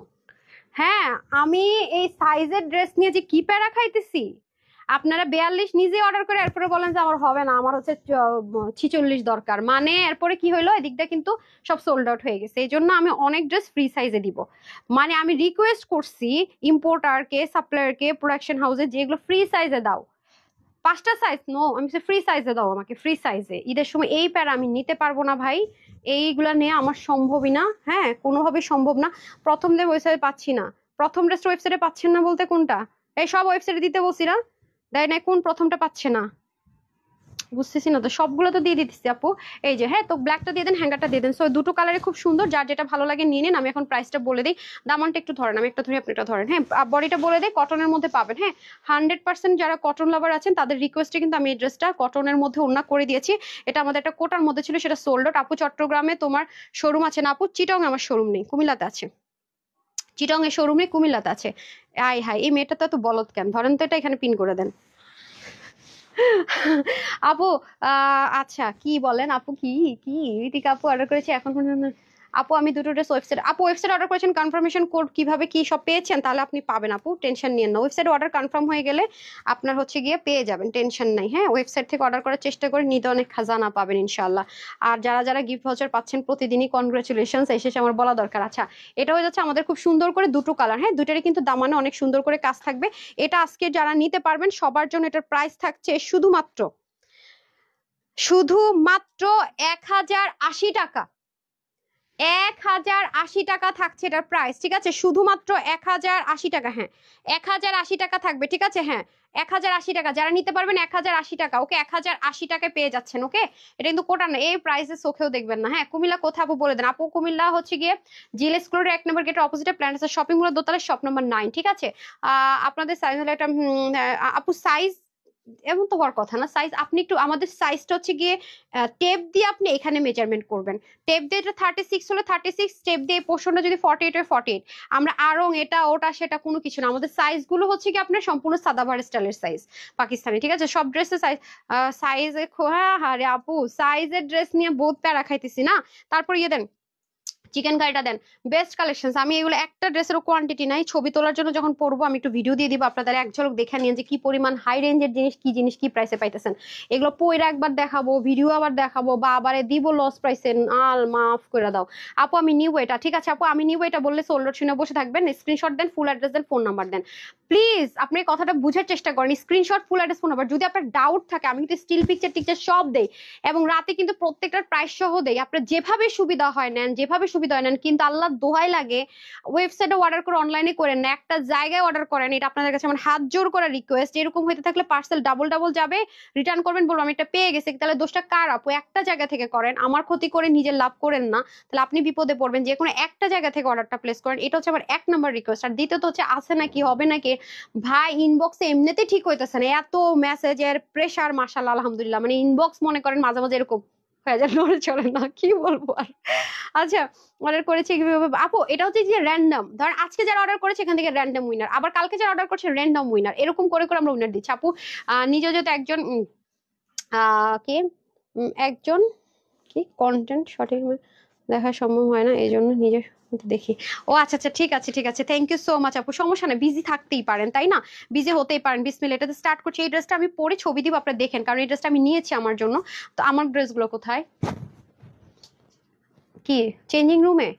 হ্যাঁ, আমি এই সাইজের ড্রেস নিয়ে যে কি প্যারা খাইতেছি। আপনারা 42 নিজে অর্ডার করে এরপরে বলেন যে আমার হবে না, আমার হচ্ছে 46 দরকার, মানে এরপরে কি হইলো, এদিকটা কিন্তু সব সোল্ড আউট হয়ে গেছে। এই জন্য আমি অনেক ড্রেস ফ্রি সাইজে দিব। মানে আমি রিকোয়েস্ট করছি ইম্পোর্টারকে, সাপ্লায়ারকে, প্রোডাকশন হাউসে, যেগুলো ফ্রি সাইজে দাও, 5টা সাইজ নো, আমি ফ্রি সাইজে দাও আমাকে, ফ্রি সাইজে। ঈদের সময় এই প্যারা আমি নিতে পারবো না ভাই, এইগুলা নিয়ে আমার সম্ভবই না। হ্যাঁ, কোনোভাবেই সম্ভব না। প্রথম দিয়ে ওয়েবসাইটে পাচ্ছি না, প্রথম ড্রেসটা ওয়েবসাইটে পাচ্ছেন না বলতে কোনটা? এই সব ওয়েবসাইটে দিতে বলছি না, দেয় না, কোন প্রথমটা পাচ্ছে না বুঝতেছি না তো, সবগুলো তো দিয়ে দিতেছি আপু। এই যে হ্যাঁ, তো ব্ল্যাকটা দিয়ে দেন, হ্যাঙ্গারটা দিয়ে দেন। সো দুটো কালারে খুব সুন্দর, যার যেটা ভালো লাগে নিয়ে নিন। আমি এখন প্রাইসটা বলে দিই, দামানটা একটু ধরেন, আমি একটা ধরি আপনি একটা ধরেন। হ্যাঁ, বডিটা বলে দিই, কটনের মধ্যে পাবেন। হ্যাঁ, 100% যারা কটন লাভার আছেন তাদের রিকোয়েস্টে কিন্তু আমি এই ড্রেসটা কটনের মধ্যে ওড়না করে দিয়েছি। এটা আমাদের একটা কোটার মধ্যে ছিল, সেটা সোল্ড আউট। আপু চট্টগ্রামে তোমার শোরুম আছে না? আপু চিটং আমার শোরুম নেই, কুমিল্লাতে আছে। চিটং এর শোরুম নেই, কুমিল্লাতে আছে। আই হাই, এই মেয়েটা তো বলত কেন, ধরেন তো এটা এখানে পিন করে দেন। আপু আচ্ছা কি বলেন আপু, কি কি ঋতিকা আপু অর্ডার করেছে এখন পর্যন্ত? আপু আমি দুটো ড্রেস ওয়েবসাইট, আপু ওয়েবসাইট অর্ডার করেছেন, কনফার্মেশন কোড কিভাবে কি সব পেয়েছেন? তাহলে আপনি পাবেন আপু, টেনশন নিয়েন না। ওয়েবসাইট অর্ডার কনফার্ম হয়ে গেলে আপনার হচ্ছে গিয়ে পেয়ে যাবেন, টেনশন নাই। হ্যাঁ, ওয়েবসাইট থেকে অর্ডার করার চেষ্টা করে নিতে, অনেক খাজানা পাবেন ইনশাল্লাহ। আর যারা যারা গিফট ভাউচার পাচ্ছেন প্রতিদিনই কনগ্রাচুলেশনস, এসেছে আমার বলা দরকার। আচ্ছা, এটা হয়ে যাচ্ছে আমাদের খুব সুন্দর করে দুটো কালার। হ্যাঁ, দুটারই কিন্তু দামানে অনেক সুন্দর করে কাজ থাকবে। এটা আজকে যারা নিতে পারবেন সবার জন্য এটার প্রাইস থাকছে শুধুমাত্র শুধুমাত্র 1080 টাকা। 1080 টাকা থাকছে এটার প্রাইস, ঠিক আছে? শুধুমাত্র 1080 টাকা। হ্যাঁ, 1080 টাকা থাকবে, ঠিক আছে? হ্যাঁ, 1080 টাকা যারা নিতে পারবেন, 1080 টাকা। ওকে, 1080 টাকায় পেয়ে যাচ্ছেন। ওকে, এটা কিন্তু কোটা না, এই প্রাইসে চোখেও দেখবেন না। হ্যাঁ, কুমিল্লা কোথায় আপু বলে দেন। আপু কুমিল্লা হচ্ছে গিয়ে জিএল স্কুলের 1 নম্বর গেটের অপোজিটে প্ল্যান্টার্স শপিং মলের দোতলায় শপ নম্বর 9, ঠিক আছে? আপনাদের সাইজ হলো একটা আপু সাইজ এমন তো হওয়ার কথা না। সাইজ আপনি একটু, আমাদের সাইজটা হচ্ছে গিয়ে টেপ দিয়ে আপনি এখানে মেজারমেন্ট করবেন। টেপ দিয়ে এটা 36 হলে 36, টেপ দিয়ে পোর্শনটা যদি 48 হয় 48। আমরা আরং এটা ওটা সেটা কোনো কিছু না, আমাদের সাইজ গুলো হচ্ছে কি আপনার সম্পূর্ণ সাদাভার স্টাইলের সাইজ, পাকিস্তানি, ঠিক আছে? সব ড্রেসের সাইজ সাইজে হ্যাঁ রে আপু, সাইজের ড্রেস নিয়ে বহুত প্যারা খাইতেছি না। তারপর ইয়ে দেন, চিকেন কারিটা দেন, বেস্ট কালেকশন। আমি এগুলো একটা ড্রেসেরও কোয়ান্টিটি নাই, ছবি তোলার জন্য যখন পরবো আমি একটু ভিডিও দিয়ে দিব, আপনাদের এক ঝলক দেখে নিন যে কি পরিমাণ হাই রেঞ্জের জিনিস কি প্রাইসে পাইতেছেন। এগুলো পয়রা একবার দেখাবো, ভিডিও আবার দেখাবো, বা আবার দিব লস প্রাইসে, আল মাফ করে দাও। আপু আমি নিব এটা, ঠিক আছে? আপু আমি নিব এটা বললে সোল্ড আউট শুনে বসে থাকবেন? স্ক্রিনশট দেন, ফুল অ্যাড্রেস দেন, ফোন নাম্বার দেন। প্লিজ আপনি কথাটা বুঝার চেষ্টা করেন, screenshot, full address, phone number. যদি আপনার ডাউট থাকে আমি কিন্তু স্টিল পিকচার টিকচার সব দেই, এবং রাতে কিন্তু প্রত্যেকটার প্রাইস সহ দেই। আপনার যেভাবে সুবিধা হয় নেন, যেভাবে সুবিধা হয় নেন, কিন্তু আল্লাহ দোহাই লাগে ওয়েবসাইটে অর্ডার করে অনলাইনে করেন না, একটা জায়গায় অর্ডার করেন। এটা আপনাদের কাছে আমার হাত জোর করে রিকোয়েস্ট। এরকম হইতে থাকলে পার্সেল ডাবল ডাবল যাবে, রিটার্ন করবেন বলবো আমি এটা পেয়ে গেছি, তাহলে দোষটা কার আপু? একটা জায়গা থেকে করেন, আমার ক্ষতি করে নিজের লাভ করেন না, তাহলে আপনি বিপদে পড়বেন। যে কোনো একটা জায়গা থেকে অর্ডারটা প্লেস করেন, এটা হচ্ছে আমার 1 নম্বর রিকোয়েস্ট। আর দ্বিতীয়ত হচ্ছে আছে নাকি, হবে নাকি, ভাই ইনবক্সে এমনিতে ঠিক হইতেছে না, এত মেসেজের প্রেসার, মাশাআল্লাহ আলহামদুলিল্লাহ, মানে ইনবক্স মনে করেন মাঝে মাঝে এরকম হয়ে যায়, নড়ে চলে না, কি বলবো আর। আচ্ছা, অর্ডার করেছে কিভাবে আপু? এটা হচ্ছে যে র্যান্ডম, ধরেন আজকে যারা অর্ডার করেছে এখান থেকে র্যান্ডম উইনার, আবার কালকে যারা অর্ডার করছে র্যান্ডম উইনার, এরকম করে করে আমরা উইনার দিচ্ছি আপু। নিজে যেহেতু একজন কি একজন কি কন্টেন্ট সঠিক দেখা সম্ভব হয় না, এই জন্য নিজে দেখি। ও আচ্ছা আচ্ছা, ঠিক আছে ঠিক আছে, থ্যাংক ইউ সো মাচ আপু। সমস্যা না, বিজি থাকতেই পারেন তাই না, বিজি হতেই পারেন। বিসমিল্লাহ, এটাতে স্টার্ট করছি। এই ড্রেসটা আমি পরে ছবি দিব, আপনারা দেখেন, কারণ এই ড্রেসটা আমি নিয়েছি আমার জন্য। তো আমার ড্রেসগুলো কোথায়, কি চেঞ্জিং রুমে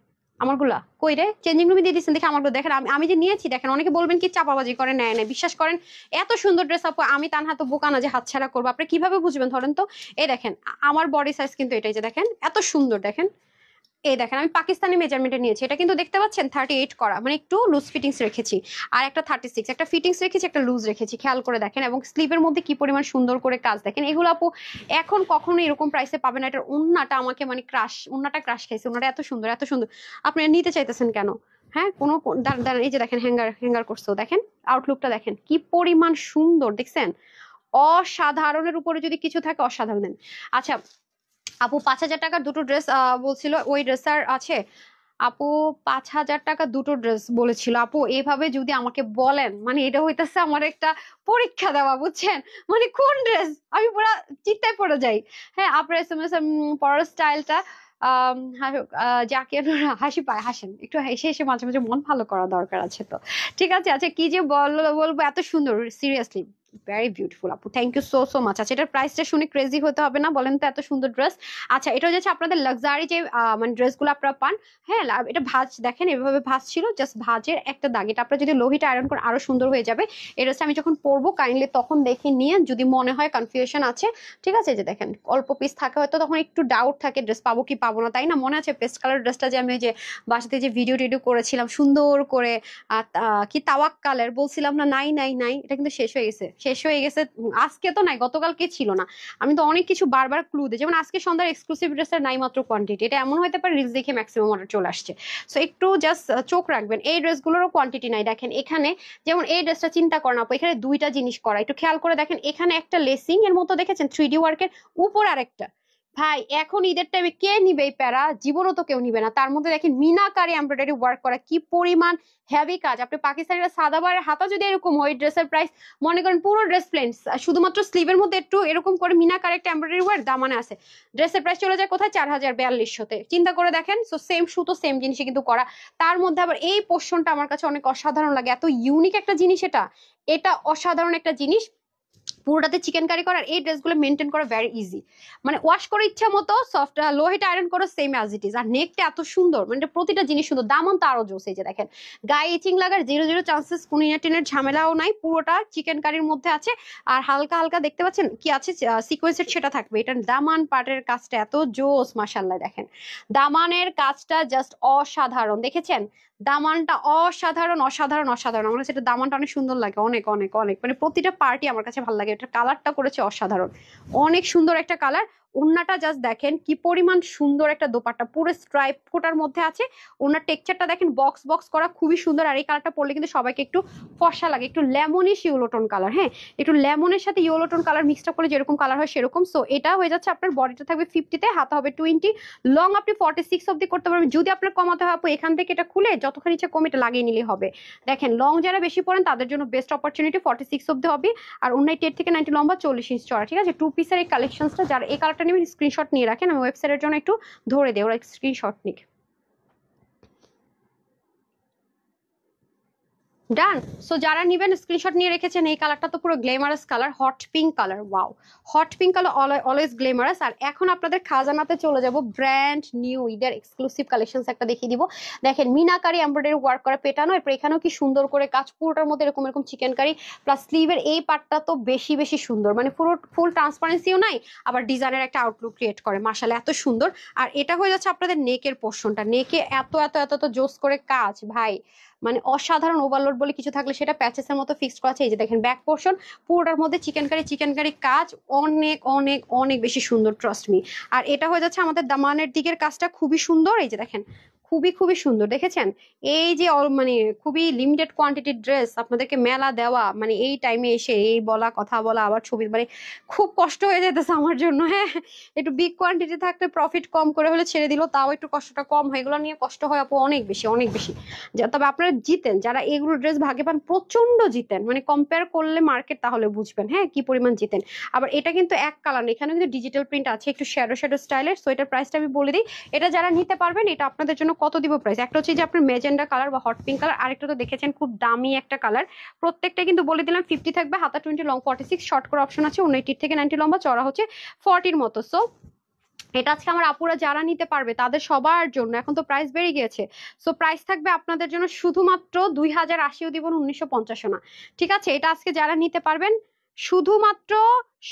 আমারগুলা কই রে, চেঞ্জিং রুমে দিয়ে দিচ্ছেন দেখে আমারগুলো দেখেন। আমি আমি যে নিয়েছি দেখেন, অনেকে বলবেন কি চাপাবাজি করে, নেয় না, বিশ্বাস করেন এত সুন্দর ড্রেস আপু, আমি তানহা তো বোকা না যে হাতছাড়া করবো। আপনি কিভাবে বুঝবেন ধরেন তো, এই দেখেন আমার বডি সাইজ কিন্তু এটাই, যে দেখেন এত সুন্দর, দেখেন এই দেখেন আমি পাকিস্তানি মেজারমেন্টে নিয়েছি, এটা কিন্তু দেখতে পাচ্ছেন 38 করা, মানে একটু লুজ ফিটিংস রেখেছি, আর একটা 36, একটা ফিটিংস রেখেছি, একটা লুজ রেখেছি, খেয়াল করে দেখেন। এবং স্লিভের মধ্যে কি পরিমাণ সুন্দর করে কাজ দেখেন, এগুলো আপু এখন কখনো এরকম প্রাইসে পাবেন না। এটার ওন্নাটা আমাকে মানে ক্রাশ, ওন্নাটা ক্রাশ খাইছে, ওন্নাটা এত সুন্দর এত সুন্দর। আপনারা নিতে চাইতেছেন কেন? হ্যাঁ, কোনো দাঁড়ান, এই যে দেখেন হ্যাঙ্গার হ্যাঙ্গার করছো, দেখেন আউটলুকটা দেখেন কি পরিমাণ সুন্দর, দেখছেন? অসাধারণের উপরে যদি কিছু থাকে অসাধারণ দেন। আচ্ছা আপু 5,000 টাকার দুটো ড্রেস বলছিল, ওই ড্রেসার আছে? আপু 5,000 টাকা দুটো ড্রেস বলেছিল আপু। এভাবে যদি আমাকে বলেন, মানে এটা হইতেছে আমার একটা পরীক্ষা দেওয়া, বুঝছেন? মানে কোন ড্রেস, আমি পুরো চিন্তায় পড়ে যাই। হ্যাঁ, আপনার এস এম এস পড়ার স্টাইলটা যাকে হাসি পায়, হাসেন একটু, হেসে হেসে মাঝে মাঝে মন ভালো করা দরকার আছে তো। ঠিক আছে, আচ্ছা কি যে বলবো, এত সুন্দর, সিরিয়াসলি ভেরি বিউটিফুল আপু, thank you so so much. আচ্ছা এটার প্রাইসটা শুনে ক্রেজি হতে হবে না বলেন তো, এত সুন্দর ড্রেস। আচ্ছা এটা হচ্ছে আপনাদের লাক্সারি যে মানে ড্রেসগুলো আপনারা পান। হ্যাঁ, এটা ভাঁজ দেখেন, এভাবে ভাঁজ ছিল, জাস্ট ভাঁজের একটা দাগ, এটা আপনারা যদি লোহিটা আয়রন করেন আরো সুন্দর হয়ে যাবে। এই ড্রেসটা আমি যখন পরবো কাইন্ডলি তখন দেখে নিয়ে, যদি মনে হয় কনফিউশন আছে, ঠিক আছে, যে দেখেন অল্প পিস থাকে হয়তো, তখন একটু ডাউট থাকে ড্রেস পাবো কি পাবো না, তাই না? মনে আছে পেস্ট কালার ড্রেসটা যে আমি ওই যে বাসাতে যে ভিডিও টিডিও করেছিলাম সুন্দর করে, কি তাওয়াক্কালের বলছিলাম না, নাই নাই নাই, এটা কিন্তু শেষ হয়ে গেছে, শেষ হয়ে গেছে। আজকে তো নাই, গতকালকে ছিল না। আমি তো অনেক কিছু বারবার ক্লু দিই, যেমন আজকে সন্ধ্যার এক্সক্লুসিভ ড্রেসের নাই মাত্র কোয়ান্টিটি, এটা এমন হতে পারে রিলস দেখে ম্যাক্সিমাম অর্ডার চলে আসছে। সো একটু জাস্ট চোখ রাখবেন, এই ড্রেসগুলোরও কোয়ান্টিটি নাই। দেখেন এখানে যেমন এই ড্রেসটা চিন্তা করেন আপু, এখানে দুইটা জিনিস করা, একটু খেয়াল করে দেখেন, এখানে একটা লেসিং এর মতো দেখেছেন 3D ওয়ার্কের, উপর আরেকটা। ভাই এখন ঈদের টাইমে কে নিবে এই প্যারা, জীবনও তো কেউ নিবে না। তার মধ্যে দেখেন মিনাকারি এমব্রয়ডারি ওয়ার্ক করা, কি পরিমাণ হেভি কাজ। আপনি পাকিস্তানিরা সাদাবারের হাতা যদি এরকম হয়, ড্রেসের প্রাইস মনে করেন পুরো ড্রেস প্লেন, শুধুমাত্র স্লিভের মধ্যে একটু এরকম করে মিনাকার একটা এমব্রয়ডারি ওয়ার্ক দামানে আছে, ড্রেসের প্রাইস চলে যায় কোথায়, 4,042-তে। চিন্তা করে দেখেন, সো সেম সুতো সেম জিনিসে কিন্তু করা। তার মধ্যে আবার এই পোর্শনটা আমার কাছে অনেক অসাধারণ লাগে, এত ইউনিক একটা জিনিস, এটা এটা অসাধারণ একটা জিনিস। পুরোটাতে চিকেন কারি করার, এই ড্রেসগুলো মেনটেন করা ভেরি ইজি, মানে ওয়াশ করে ইচ্ছা মতো সফট, লোহিটা আয়রন করো সেম অ্যাজ ইট ইজ। আর নেকটা এত সুন্দর, মানে প্রতিটা জিনিস সুন্দর, দামন তো আরো জোস। এই যে দেখেন গায়ে ইচিং লাগার 0 0 চান্সেস, কুনিয়াটিনের ঝামেলাও নাই, পুরোটা চিকেন কারির মধ্যে আছে। আর হালকা হালকা দেখতে পাচ্ছেন কি আছে সিকোয়েন্সের, সেটা থাকবে। এটার দামান পার্টের কাজটা এত জোস, মাশাআল্লাহ দেখেন দামানের কাজটা জাস্ট অসাধারণ, দেখেছেন? দামানটা অসাধারণ অসাধারণ অসাধারণ, আমার কাছে এটা দামানটা অনেক সুন্দর লাগে, অনেক অনেক অনেক, মানে প্রতিটা পার্টি আমার কাছে ভালো লাগে। এটা কালারটা করেছে অসাধারণ, অনেক সুন্দর একটা কালার। ওন্নাটা জাস্ট দেখেন কি পরিমাণ সুন্দর, একটা দোপাট্টা পুরো স্ট্রাইপ কোটার মধ্যে আছে। ওনার টেক্সচারটা দেখেন বক্স বক্স করা, খুবই সুন্দর। আর এই কালারটা পরলে কিন্তু সবাইকে একটু ফর্সা লাগে, একটু লেমনিশ ইউলোটন কালার। হ্যাঁ, একটু লেমনের সাথে ইউলোটন কালার মিক্সড করে যেরকম কালার হয় সেরকম। সো এটা হয়ে যাচ্ছে আপনার, বডিটা থাকবে 50-তে, হাতা হবে 20, লং আপনি 46 অব্দি করতে পারবেন। যদি আপনার কমাতে হয় আপু, এখান থেকে এটা খুলে যতখানি ইচ্ছা কম এটা লাগিয়ে নিলেই হবে। দেখেন লং যারা বেশি পড়েন তাদের জন্য বেস্ট অপরচুনিটি, 46 অব্দি হবে। আর 19 থেকে 90 লম্বা, 40 ইঞ্চ চড়া, ঠিক আছে? 2 পিসের এই কালেকশনসটা, যারা এই কালারটা নেবেন স্ক্রিনশট নিয়ে রাখেন, আমি ওয়েবসাইটের জন্য একটু ধরে দেই, ওরা স্ক্রিনশট নিক। ডান। সো যারা নিবেন স্ক্রিনশট নিয়ে রেখেছেন, এই কালারটা তো পুরো glamorous colour, hot pink colour, wow, hot pink colour always glamorous. আর এখন আপনাদের খাজানাতে চলে যাব, ব্র্যান্ড নিউ ঈদের এক্সক্লুসিভ কালেকশনস একটা দেখিয়ে দিব। দেখেন মিনাকারি এমব্রয়ডারি ওয়ার্ক করা, পেটানো, এরপর এখানেও কি সুন্দর করে কাজ, পুরোটার মধ্যে এরকম এরকম চিকেন কারি, প্লাস স্লিভের এই পার্টটা তো বেশি বেশি সুন্দর, মানে পুরো ফুল ট্রান্সপারেন্সিও নাই, আবার ডিজাইনের একটা আউটলুক ক্রিয়েট করে, মাশাআল্লাহ এত সুন্দর। আর এটা হয়ে যাচ্ছে আপনাদের নেকের পোর্শনটা, নেকে এত এত এত এত জোস করে কাজ ভাই, মানে অসাধারণ। ওভারলোড বলে কিছু থাকলে সেটা প্যাচেসের মতো ফিক্সড করা আছে। এই যে দেখেন ব্যাক পোর্শন পুরোটার মধ্যে চিকেন কারি কাজ, অনেক অনেক অনেক বেশি সুন্দর, ট্রাস্ট মি। আর এটা হয়ে যাচ্ছে আমাদের দামানের দিকের কাজটা খুবই সুন্দর, এই যে দেখেন খুবই খুবই সুন্দর, দেখেছেন? এই যে মানে খুবই লিমিটেড কোয়ান্টিটির ড্রেস আপনাদেরকে মেলা দেওয়া, মানে এই টাইমে এসে এই বলা, কথা বলা, আবার ছবি, মানে খুব কষ্ট হয়ে যেতেছে আমার জন্য। হ্যাঁ, একটু বিগ কোয়ান্টিটি থাকতে প্রফিট কম করে হলে ছেড়ে দিল, তাও একটু কষ্টটা কম হয়, এগুলো নিয়ে কষ্ট হয় আপু অনেক বেশি অনেক বেশি। তবে আপনারা জিতেন, যারা এগুলো ড্রেস ভাগে পান প্রচন্ড জিতেন, মানে কম্পেয়ার করলে মার্কেট তাহলে বুঝবেন হ্যাঁ কি পরিমাণ জিতেন। আবার এটা কিন্তু এক কালার না, এখানে কিন্তু ডিজিটাল প্রিন্ট আছে, একটু শ্যাডো শ্যাডো স্টাইলের। সো এটার প্রাইসটা আমি বলে দিই, এটা যারা নিতে পারবেন এটা আপনাদের জন্য কত দিব প্রাইস? একটা হচ্ছে যে আপনার মেজেন্ডা কালার বা হট পিঙ্ক কালার, আরেকটা তো দেখেছেন খুব দামি একটা কালার। প্রত্যেকটা কিন্তু বলে দিলাম 50 থাকবে, হাতা 20, লং 46, শর্ট করে অপশন আছে 89 থেকে 90 লম্বা, চড়া হচ্ছে 40 মতো। সো এটা আজকে আমার আপুরা যারা নিতে পারবে তাদের সবার জন্য। এখন তো প্রাইস বেড়ে গিয়েছে, সো প্রাইস থাকবে আপনাদের জন্য শুধুমাত্র 2080 দিব, 1950 না। ঠিক আছে, এটা আজকে যারা নিতে পারবেন শুধুমাত্র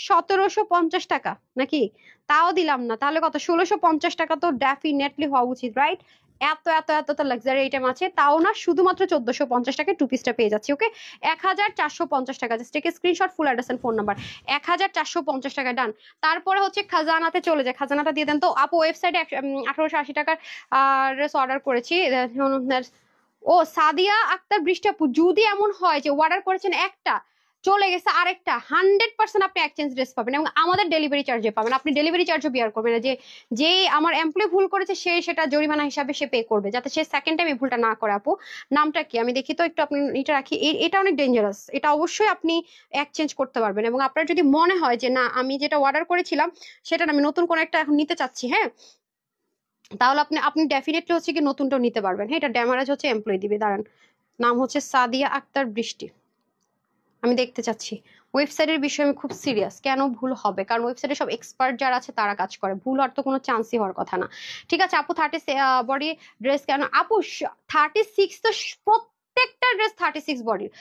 1750 টাকা, নাকি তাও দিলাম না, তাহলে কত? 1650 টাকা তো ডেফিনেটলি হওয়া উচিত, রাইট? এত এত এত তো লাক্সারি আইটেম আছে, তাও না, শুধুমাত্র 1450 টাকায় টু পিসটা পেয়ে যাচ্ছি। ওকে, 1450 টাকা, just take screenshot, full address and phone number. 1450 টাকা, ডান। তারপরে হচ্ছে খাজানাতে চলে যায়, খাজানাটা দিয়ে দেন তো আপু। ওয়েবসাইটে 1880 টাকার ড্রেস অর্ডার করেছি। ও সাদিয়া আক্তার বৃষ্টি আপু, যদি এমন হয় যে অর্ডার করেছেন একটা, চলে গেছে আরেকটা, 100% আপনি এক্সচেঞ্জ ড্রেস পাবেন এবং আমাদের ডেলিভারি চার্জে পাবেন। আপনি ডেলিভারি চার্জও বিয়ার করবেন না, যে আমার এমপ্লয় ভুল করেছে সে সেটা জরিমানা হিসাবে সে পে করবে, যাতে সে সেকেন্ড টাইম এই ভুলটা না করে। আপু নামটা কি আমি দেখি তো একটু, আপনি এটা রাখি। এটা অনেক ডেঞ্জারাস, এটা অবশ্যই আপনি এক্সচেঞ্জ করতে পারবেন। এবং আপনার যদি মনে হয় যে না আমি যেটা অর্ডার করেছিলাম সেটা আমি নতুন কোন একটা এখন নিতে চাচ্ছি, হ্যাঁ, তাহলে আপনি আপনি ডেফিনেটলি হচ্ছে কি নতুনটাও নিতে পারবেন। হ্যাঁ, এটা ড্যামারেজ হচ্ছে এমপ্লয় দিবে। দাঁড়ান, নাম হচ্ছে সাদিয়া আক্তার বৃষ্টি। আমি দেখতে চাচ্ছি। ওয়েবসাইটের বিষয়ে আমি খুব সিরিয়াস, কেন ভুল হবে? কারণ ওয়েবসাইটে সব এক্সপার্ট যারা আছে তারা কাজ করে, ভুল হওয়ার তো কোনো চান্সই হওয়ার কথা না। ঠিক আছে আপু, 30 বডি ড্রেস কেন আপু? 36 তো প্রত্যেকটা ড্রেস 36 বডির।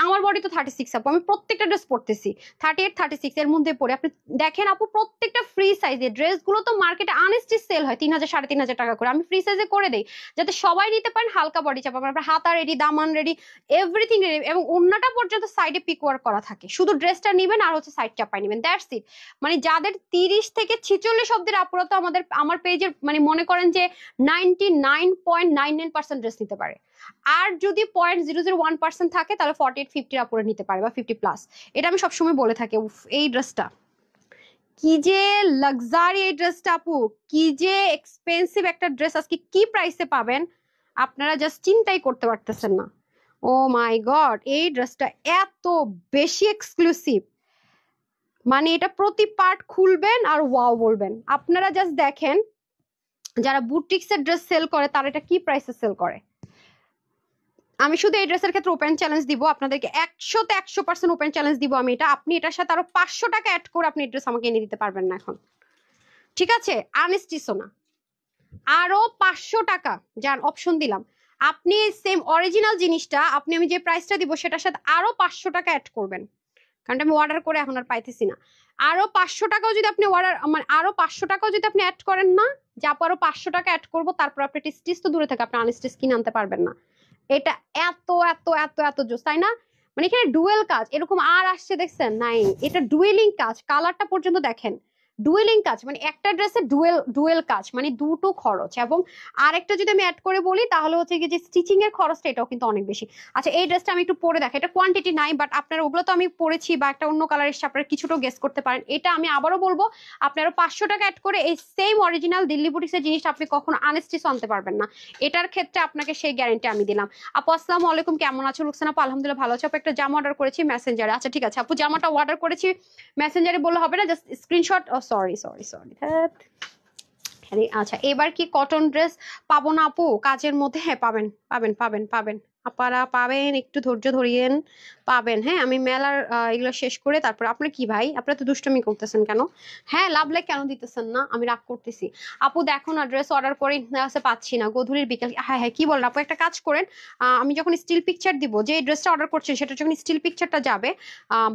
আমার বডি তো 36 আপু, আমি প্রত্যেকটা ড্রেস পরতেছি 38 36 এর মধ্যে পরে। আপনি দেখেন আপু, প্রত্যেকটা ফ্রি সাইজের ড্রেসগুলো তো মার্কেটে আনস্টিচ সেল হয় 3000 3500 টাকা করে, আমি ফ্রি সাইজে করে দেই যাতে সবাই নিতে পারেন। হালকা বডি চাপ, আপনার হাতা রেডি, দামান রেডি, এভরিথিং রেডি, এবং ওন্নাটা পর্যন্ত সাইডে পিক ওয়ার্ক করা থাকে। শুধু ড্রেসটা নিবেন আর হচ্ছে সাইড চাপাই নিবেন, দ্যাটস ইট। মানে যাদের 30 থেকে 46 অব্দির আপুরা তো আমার পেজের মানে মনে করেন যে 99.99% ড্রেস নিতে পারে। আর যদি 0.001% থাকে তাহলে 48 50 আপুরা নিতে পারে, বা 50 প্লাস। এটা আমি সবসময় বলে থাকি। এই ড্রেসটা কি যে লাক্সারি, এই ড্রেসটা আপু কি যে এক্সপেন্সিভ একটা ড্রেস, আজকে কি প্রাইসে পাবেন আপনারা জাস্ট চিন্তাই করতে পারতেছেন না। ও মাই গড, এই ড্রেসটা এত বেশি এক্সক্লুসিভ, মানে এটা প্রতি পার্ট খুলবেন আর ওয়াও বলবেন। আপনারা জাস্ট দেখেন যারা বুটিক্সের ড্রেস সেল করে তারা এটা কি প্রাইসে সেল করে। আমি শুধু এই ড্রেসের ক্ষেত্রে ওপেন চ্যালেঞ্জ দিব আপনাদেরকে, 100তে 100% ওপেন চ্যালেঞ্জ দিব আমি এটা। আপনি এটার সাথে আরো 500 টাকা অ্যাড করে আপনি এই ড্রেস আমাকে এনে দিতে পারবেন না এখন, ঠিক আছে? আনস্টিচও না, আরো 500 টাকা যান অপশন দিলাম। আপনি সেম অরিজিনাল জিনিসটা আপনি আমি যে প্রাইসটা দিব সেটার সাথে আরো 500 টাকা অ্যাড করবেন, কারণ আমি অর্ডার করে এখন আর পাইতেছি না। আরো 500 টাকাও যদি আপনি অর্ডার মানে আরো 500 টাকাও যদি আপনি অ্যাড করেন না, যে আপু আরো 500 টাকা অ্যাড করবো, তারপর আপনি স্টিচ তো দূরে থাকে, আপনি আনস্টিচ কিনে আনতে পারবেন না। এটা এত এত এত এত জোস, তাই না? মানে এখানে ডুয়েল কাজ এরকম আর আসছে দেখছেন নাই, এটা ডুয়েলিং কাজ, কালারটা পর্যন্ত দেখেন, ডুয়েলিং কাজ মানে একটা ড্রেসে ডুয়েল কাজ, মানে দুটো খরচ। এবং আরেকটা যদি আমি অ্যাড করে বলি তাহলে হচ্ছে কি যে স্টিচিং এর খরচটা এটাও কিন্তু অনেক বেশি। আচ্ছা এই ড্রেসটা আমি একটু পরে দেখি, এটা কোয়ান্টিটি নাই বাট আপনার ওগুলো তো আমি পরেছি, বা একটা অন্য কালার এসে আপনারা কিছুটাও গেস করতে পারেন। এটা আমি আবারও বলবো, আপনারা 500 টাকা অ্যাড করে এই সেম অরিজিনাল দিল্লি বুটিক্সের জিনিসটা আপনি কখনো আনস্টিচ আনতে পারবেন না। এটার ক্ষেত্রে আপনাকে সেই গ্যারান্টি আমি দিলাম। আপু আসসালামু আলাইকুম, কেমন আছো? রুকসানা আপু আলহামদুলিল্লাহ ভালো আছি আপু। একটা জামা অর্ডার করেছি মেসেঞ্জারে। আচ্ছা ঠিক আছে আপু, জামাটা অর্ডার করেছি মেসেঞ্জারে বললে হবে না, জাস্ট স্ক্রিনশট। ও সরি সরি সরি। আচ্ছা এবার কি কটন ড্রেস পাবো না আপু কাজের মধ্যে? হ্যাঁ পাবেন পাবেন পাবেন পাবেন, আপনারা পাবেন, একটু ধৈর্য ধরিয়েন, পাবেন। হ্যাঁ আমি মেলার এগুলো শেষ করে তারপর। আপনার কি ভাই, আপনারা তো দুষ্টমি করতেছেন কেন? হ্যাঁ লাভ লাইক কেন দিতেছেন না? আমি রাগ করতেছি। আপু দেখো না ড্রেস অর্ডার করে পাচ্ছি না, গধূলির বিকাল। হ্যাঁ হ্যাঁ কি বলেন আপু, একটা কাজ করেন, আমি যখন স্টিল পিকচার দিব, যে ড্রেসটা অর্ডার করছেন সেটা যখন স্টিল পিকচারটা যাবে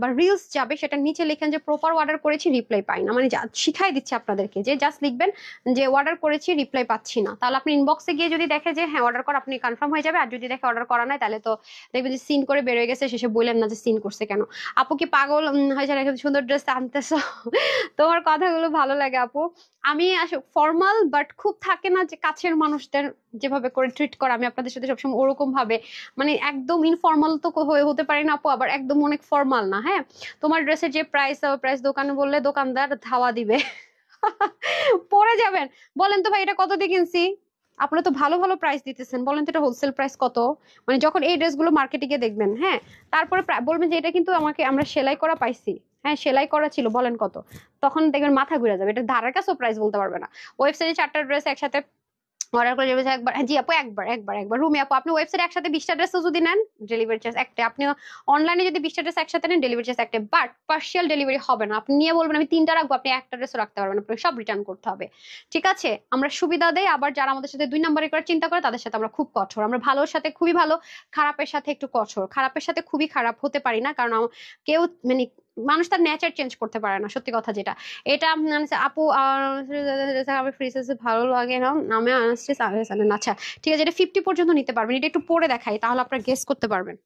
বা রিলস যাবে, সেটা নিচে লিখেন যে প্রপার অর্ডার করেছি রিপ্লাই পাই না। মানে শিখাই দিচ্ছে আপনাদেরকে, যে জাস্ট লিখবেন যে অর্ডার করেছি রিপ্লাই পাচ্ছি না, তাহলে আপনি ইনবক্সে গিয়ে যদি দেখে যে হ্যাঁ অর্ডার করা, আপনি কনফার্ম হয়ে যাবে। আর যদি দেখে অর্ডার করা নাই তাহলে তো দেখবেন যে সিন করে বের হয়ে গেছে, শেষে বললেন না যে সিন করছে কেন। আপু কি পাগল হয়েছে নাকি সুন্দর ড্রেস আনতেছো? তোমার কথাগুলো ভালো লাগে আপু। আমি ফর্মাল বাট খুব থাকে না যে কাছের মানুষদের যেভাবে করে ট্রিট করা, আমি আপনাদের সাথে সবসময় ওরকম ভাবে, মানে একদম ইনফর্মাল তো হয়ে হতে পারে না আপু, আবার একদম অনেক ফর্মাল না। হ্যাঁ তোমার ড্রেসের যে প্রাইস দোকানে বললে দোকানদার ধাওয়া দিবে। পরে যাবেন। বলেন তো ভাই এটা কত দিয়ে কিনছি? আপনারা তো ভালো ভালো প্রাইস দিতেছেন, বলেন তো এটা হোলসেল প্রাইস কত? মানে যখন এই ড্রেসগুলো মার্কেটে গিয়ে দেখবেন, হ্যাঁ তারপরে বলবেন যে এটা কিন্তু আমরা সেলাই করা পাইছি, হ্যাঁ সেলাই করা ছিল, বলেন কত? তখন দেখবেন মাথা ঘুরে যাবে, এটা ধারার কাছেও প্রাইস বলতে পারবে না। ওয়েবসাইটে 4টা ড্রেস একসাথে অর্ডার করে ডেলিভারি একবার, হ্যাঁ জি আপু একবার একবার একবার। রুমি আপু আপনি ওয়েবসাইটে একসাথে 20টা ড্রেসও যদি নেন ডেলিভারি চার্জ একটা, আপনি অনলাইনে যদি 20টা ড্রেস একসাথে নেন ডেলিভারি চার্জ একটা, বাট পার্সিয়াল ডেলিভারি হবে না। আপনি নিয়ে বলবেন আমি 3টা রাখবো, আপনি একটা ড্রেসও রাখতে পারবেন, আপনাকে সব রিটার্ন করতে হবে। ঠিক আছে, আমরা সুবিধা দেই, আবার যারা আমাদের সাথে 2 নম্বরে করার চিন্তা করে তাদের সাথে আমরা খুব কঠোর। আমরা ভালোর সাথে খুবই ভালো, খারাপের সাথে একটু কঠোর। খারাপের সাথে খুবই খারাপ হতে পারি না, কারণ কেউ মানে মানুষ তার নেচার চেঞ্জ করতে পারে না, সত্যি কথা যেটা। এটা আপু আমার ফ্রি সাইজে ভালো লাগে না, আমি আচ্ছা ঠিক আছে, এটা 50 পর্যন্ত নিতে পারবেন। এটা একটু পরে দেখাই, তাহলে আপনারা গেস করতে পারবেন।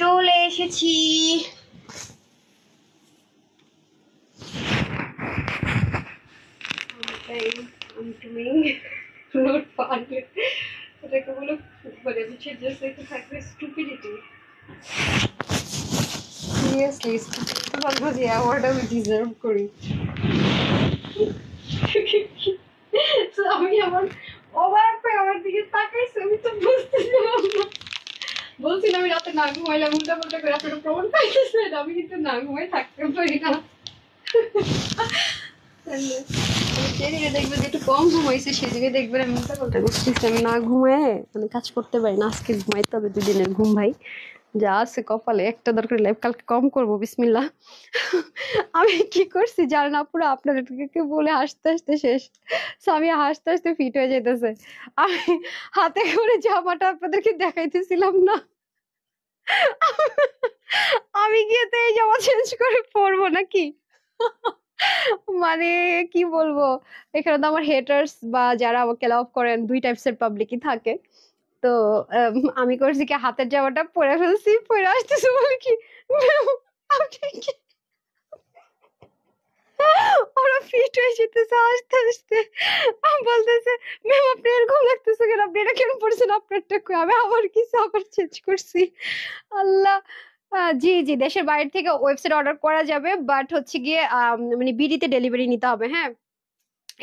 চলে এসেছি। এটাকে বলো মানে হচ্ছে জাস্ট একটা থাকবে স্টুপিডিটি। সিরিয়াসলি স্টুপিডিটি বলবো যে অ্যাওয়ার্ড আমি ডিজার্ভ করি। তো আমি আমার অবাক হয়ে আমার দিকে তাকাইছে, আমি তো বুঝতেছিলাম না। বলছি না আমি রাতে না ঘুমাইলাম, উল্টা পাল্টা করে আপনারা প্রমাণ পাইতেছেন আমি কিন্তু না ঘুমাই থাকতে পারি না। সেদিকে দেখবেন একটু কম ঘুমাইছে, সেদিকে দেখবেন আমি উল্টা পাল্টা করতেছি। আমি না ঘুমায় আমি কাজ করতে পারি না। আজকে ঘুমাইতে হবে, 2 দিনের ঘুম ভাই যা আছে কপালে। একটা দরকার লাইফ কালকে কম করবো বিসমিল্লাহ। আমি কি করছি জানেন আপুরা, আপনাদেরকে বলে হাসতে হাসতে শেষ। So, আমি হাসতে হাসতে ফিট হয়ে যেতেছে। আমি হাতে করে জামাটা আপনাদেরকে দেখাইতেছিলাম না, আমি গিয়ে তো এই জামা চেঞ্জ করে পরবো নাকি? মানে কি বলবো, এখানে তো আমার হেটার্স বা যারা আমাকে লাভ করেন 2 টাইপসের পাবলিকই থাকে। তো আমি করছি কি হাতের জামাটা পরে ফেলছি, পরে আসতেছে বলে কি আপনি কি ওরা ফিট হয়ে যেতেছে আস্তে আস্তে। বলতেছে ম্যাম আপনি এরকম লাগতেছে কেন, আপনি এটা কেন পড়ছেন, আপনারটা কই? আমি আবার কিছু আবার চেঞ্জ করছি। আল্লাহ। জি জি, দেশের বাইরে থেকে ওয়েবসাইট অর্ডার করা যাবে, বাট হচ্ছে গিয়ে মানে বিডিতে ডেলিভারি নিতে হবে। হ্যাঁ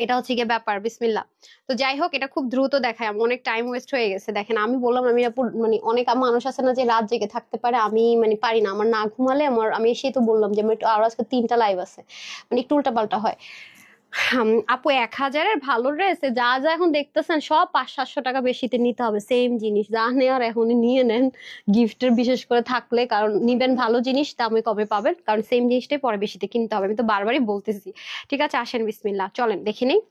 এটা হচ্ছে গিয়ে ব্যাপার বিসমিল্লাহ। তো যাই হোক, এটা খুব দ্রুত দেখায়, আমার অনেক টাইম ওয়েস্ট হয়ে গেছে। দেখেন আমি বললাম আমি মানে অনেক মানুষ আছে না যে রাত জেগে থাকতে পারে, আমি মানে পারি না। আমার না ঘুমালে আমি এসেই তো বললাম যে আমার আরো আজকে 3টা লাইভ আছে, মানে একটু উল্টা পাল্টা হয়। আপু 1000-এর ভালো ড্রেস যা যা এখন দেখতেছেন সব 500-700 টাকা বেশিতে নিতে হবে। সেম জিনিস যা নেওয়ার এখনই নিয়ে নেন, গিফটের বিশেষ করে থাকলে, কারণ নিবেন ভালো জিনিস দামে কমে পাবেন, কারণ সেম জিনিসটাই পরে বেশিতে কিনতে হবে। আমি তো বারবারই বলতেছি। ঠিক আছে আসেন বিসমিল্লাহ, চলেন দেখে নেই।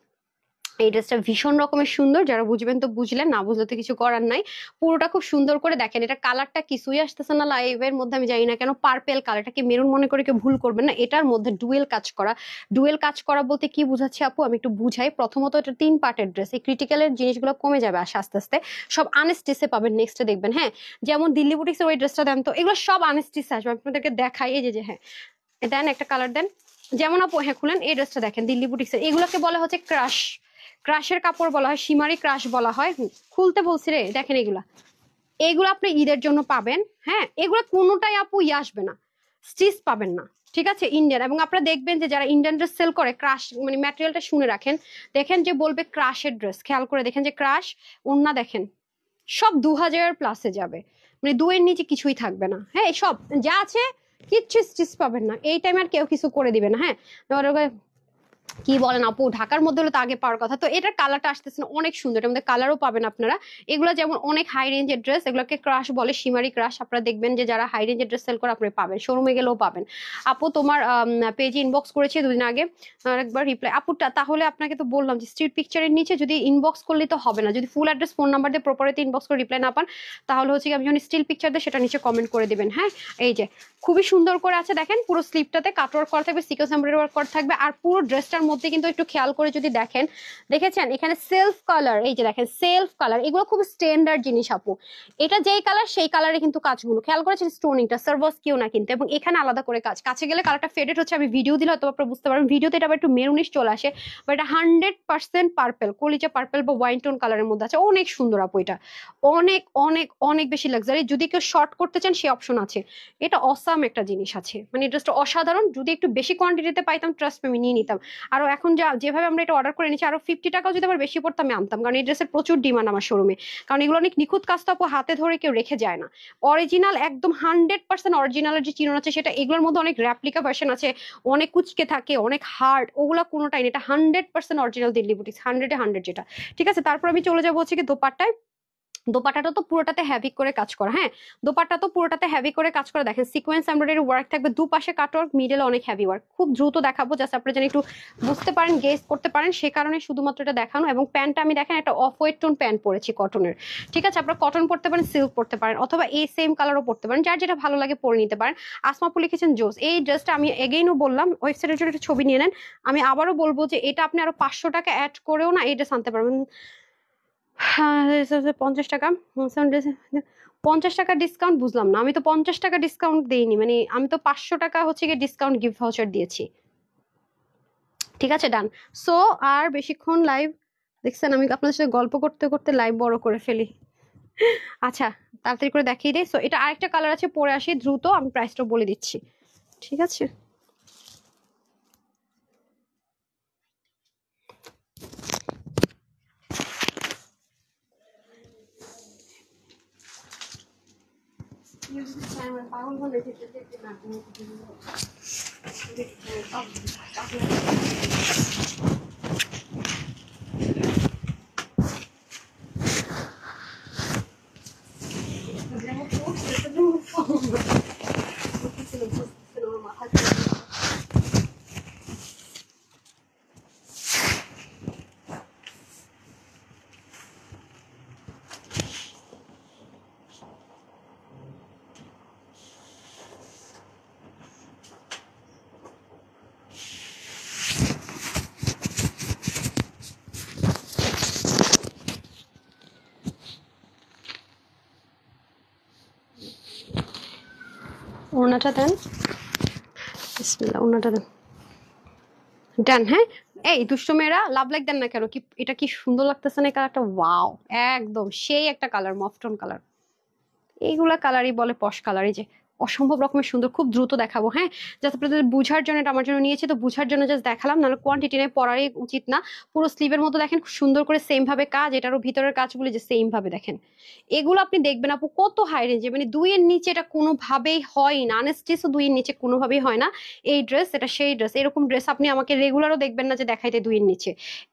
এই ড্রেসটা ভীষণ রকমের সুন্দর, যারা বুঝবেন তো বুঝলেন, না বুঝলে তো কিছু করার নাই। পুরোটা খুব সুন্দর করে দেখেন, এটা কালারটা কিছুই আসতেছে না লাইভের মধ্যে, আমি জানি না কেন পার্পেল কালারটাকে মেরুন মনে করে কেউ ভুল করবেন না। এটার মধ্যে ডুয়েল কাজ করা। ডুয়েল কাজ করা বলতে কি বুঝাচ্ছি আপু, আমি একটু বুঝাই। প্রথমত এটা 3 পার্টের ড্রেস, এই ক্রিটিক্যালের জিনিসগুলো কমে যাবে আস্তে আস্তে, সব আনস্টিচে পাবেন নেক্সটে দেখবেন। হ্যাঁ যেমন দিল্লি বুটিক্সের ওই ড্রেসটা দেন তো, এগুলো সব আনস্টিচ আসবে। আমি আপনাদেরকে দেখাই, এই যে হ্যাঁ দেন একটা কালার দেন। যেমন আপু হ্যাঁ খুলেন, এই ড্রেসটা দেখেন দিল্লি বুটিক্সের, এগুলোকে বলা হচ্ছে ক্রাশ। ক্রাশের কাপড় বলা হয়, সীমারি ক্রাশ বলা হয়। খুলতে বলছি রে, দেখেন এগুলা, এগুলো আপনি ঈদের জন্য পাবেন। হ্যাঁ এগুলো কোনোটাই আপু আসবে না, স্টিচ পাবেন না। ঠিক আছে ইন্ডিয়ান, এবং আপনারা দেখবেন যে যারা ইন্ডিয়ান ড্রেস সেল করে ক্রাশ মানে ম্যাটেরিয়ালটা শুনে রাখেন, দেখেন যে বলবে ক্রাশের ড্রেস, খেয়াল করে দেখেন যে ক্রাশ ওন্না দেখেন সব 2000+ যাবে, মানে 2 এর নিচে কিছুই থাকবে না। হ্যাঁ সব যা আছে কিচ্ছু স্টিচ পাবেন না। এই টাইম আর কেউ কিছু করে দিবে না। হ্যাঁ কি বলেন আপু, ঢাকার মধ্যে হলে তো আগে পাওয়ার কথা। তো এটার কালারটা আসতেছে না, অনেক সুন্দর, এর মধ্যে কালারও পাবেন আপনারা। এগুলো যেমন অনেক হাই রেঞ্জের ড্রেস, এগুলোকে ক্রাশ বলে, সীমারি ক্রাশ। আপনারা দেখবেন যে যারা হাই রেঞ্জের ড্রেস সেল করে আপনারা পাবেন, শোরুমে গেলেও পাবেন। আপু তোমার পেজে ইনবক্স করেছি দুদিন আগে, একবার রিপ্লাই আপুটা, তাহলে আপনাকে তো বললাম যে স্ট্রিট পিকচারের নিচে যদি ইনবক্স করলে তো হবে না, যদি ফুল অ্যাড্রেস ফোন নাম্বার দিয়ে প্রপারলি ইনবক্স করে রিপ্লাই না পান, তাহলে হচ্ছে কি আমি যখন স্টিল পিকচার দিই সেটা নিচে কমেন্ট করে দিবেন। হ্যাঁ, এই যে খুবই সুন্দর করে আছে দেখেন, পুরো স্লিপটাতে কাটওয়ার্ক করা থাকবে, সিকোয়েন্স এমব্রয়ডারি ওয়ার্ক করা থাকবে। আর পুরো ড্রেসটার মধ্যে কিন্তু একটু খেয়াল করে যদি দেখেন, দেখেছেন এখানে সেলফ কালার, এই যে দেখেন সেলফ কালার, এগুলো খুব স্ট্যান্ডার্ড জিনিস আপু। এটা যেই কালার সেই কালারে কিন্তু কাজগুলো খেয়াল করেছেন, স্টোনিংটা সার্ভাস কিও না কিন্তু, এবং এখানে আলাদা করে কাজ। কাছে গেলে কালারটা ফেডেড হচ্ছে, আমি ভিডিও দিলে হয়তো আপনারা বুঝতে পারবেন, ভিডিওতে এটা আবার একটু মেরুনিশ চলে আসে, বাট এটা 100% পার্পেল, কলিজা পার্পেল বা ওয়াইন টোন কালারের মধ্যে আছে। অনেক সুন্দর আপু, এটা অনেক অনেক অনেক বেশি লাক্সারি। যদি কেউ শর্ট করতে চান সেই অপশন আছে। এটা অসাম একটা জিনিস আছে, মানে জাস্ট অসাধারণ। যদি একটু বেশি কোয়ান্টিটিতে পাইতাম, ট্রাস্ট আমি নিয়ে নিতাম। আরো এখন যেভাবে আমরা এটা অর্ডার করে নিচ্ছি, আরো 50 টাকাও যদি আমার বেশি পড়তো আমি আনতাম, কারণ এই ড্রেসের প্রচুর ডিমান্ড আমার শোরুমে। কারণ এগুলো অনেক নিখুঁত কাজ, তো আপু হাতে ধরে কেউ রেখে যায় না। অরিজিনাল একদম 100% অরিজিনালের যে চিনন আছে সেটা, এগুলোর মধ্যে অনেক রেপ্লিকা ভার্সন আছে, অনেক কুচকে থাকে, অনেক হার্ড, ওগুলা কোনোটাই না। এটা 100% অরিজিনাল দিল্লি বুটিক্স, 100-এ 100 যেটা। ঠিক আছে, তারপর আমি চলে যাবো হচ্ছে কি দোপাট্টায়। দোপাট্টাটা তো পুরোটাতে হেভি করে কাজ করা। হ্যাঁ, দোপাট্টা তো পুরোটাতে হেভি করে কাজ করা, দেখেন সিকোয়েন্স এমব্রয়ডারি ওয়ার্ক থাকবে, দুপাশে কাটওয়ার্ক, মিডলে অনেক হেভি ওয়ার্ক। খুব দ্রুত দেখাবো, জাস্ট আপনারা যেন একটু বুঝতে পারেন, গেস করতে পারেন, সে কারণে শুধুমাত্র এটা দেখানো। এবং প্যান্টটা আমি দেখেন একটা অফ হোয়াইট টোন প্যান্ট পরেছি কটনের। ঠিক আছে, আপনারা কটন পড়তে পারেন, সিল্ক পড়তে পারেন, অথবা এই সেম কালারও পড়তে পারেন, যার যেটা ভালো লাগে পরে নিতে পারেন। আসমাপু লিখেছেন জোস। এই ড্রেসটা আমি এগেইনও বললাম, ওয়েবসাইটের জন্য একটা ছবি নিয়ে নেন। আমি আবারও বলবো যে এটা আপনি আরো 500 টাকা অ্যাড করেও না এই ড্রেস আনতে পারবেন। হ্যাঁ, 50 টাকা, 50 টাকা ডিসকাউন্ট বুঝলাম না। আমি তো 50 টাকা ডিসকাউন্ট দেইনি, মানে আমি তো 500 টাকা হচ্ছে গিয়ে ডিসকাউন্ট গিফট ভাউচার দিয়েছি। ঠিক আছে, ডান। সো আর বেশিক্ষণ লাইভ দেখছেন, আমি আপনাদের সাথে গল্প করতে করতে লাইভ বড় করে ফেলি। আচ্ছা, তাড়াতাড়ি করে দেখিয়ে দিই। সো এটা আরেকটা কালার আছে, পরে আসি দ্রুত, আমি প্রাইসটা বলে দিচ্ছি। ঠিক আছে, পাগল বলে ওড়নাটা দেন, বিসমিল্লাহ, ওড়নাটা দেন। ডান। হ্যাঁ, এই দুষ্ট মেয়েরা লাভ লাইক দেন না কেন? কি এটা কি সুন্দর লাগতেছে না কালারটা? ওয়াও, একদম সেই একটা কালার, মফটন কালার। এইগুলা কালারই বলে পশ কালার। এই যে অসম্ভব রকমের সুন্দর, খুব দ্রুত দেখাবো। হ্যাঁ, যাতে আপনাদের বুঝার জন্য, এটা আমার জন্য নিয়েছি তো বুঝার জন্য জাস্ট দেখালাম, নাহলে কোয়ান্টিটি নেই, পড়ারই উচিত না। পুরো স্লিভের মতো দেখেন খুব সুন্দর করে সেম ভাবে কাজ, এটারও ভিতরের কাজগুলো যে সেম ভাবে দেখেন। এগুলো আপনি দেখবেন আপু কত হাই রেঞ্জে, মানে 2-এর নিচে এটা কোনোভাবেই হয় না, আনস্টিচও 2-এর নিচে কোনোভাবেই হয় না। এই ড্রেস, এটা সেই ড্রেস। এরকম ড্রেস আপনি আমাকে রেগুলারও দেখবেন না যে দেখাইতে 2-এর নিচে।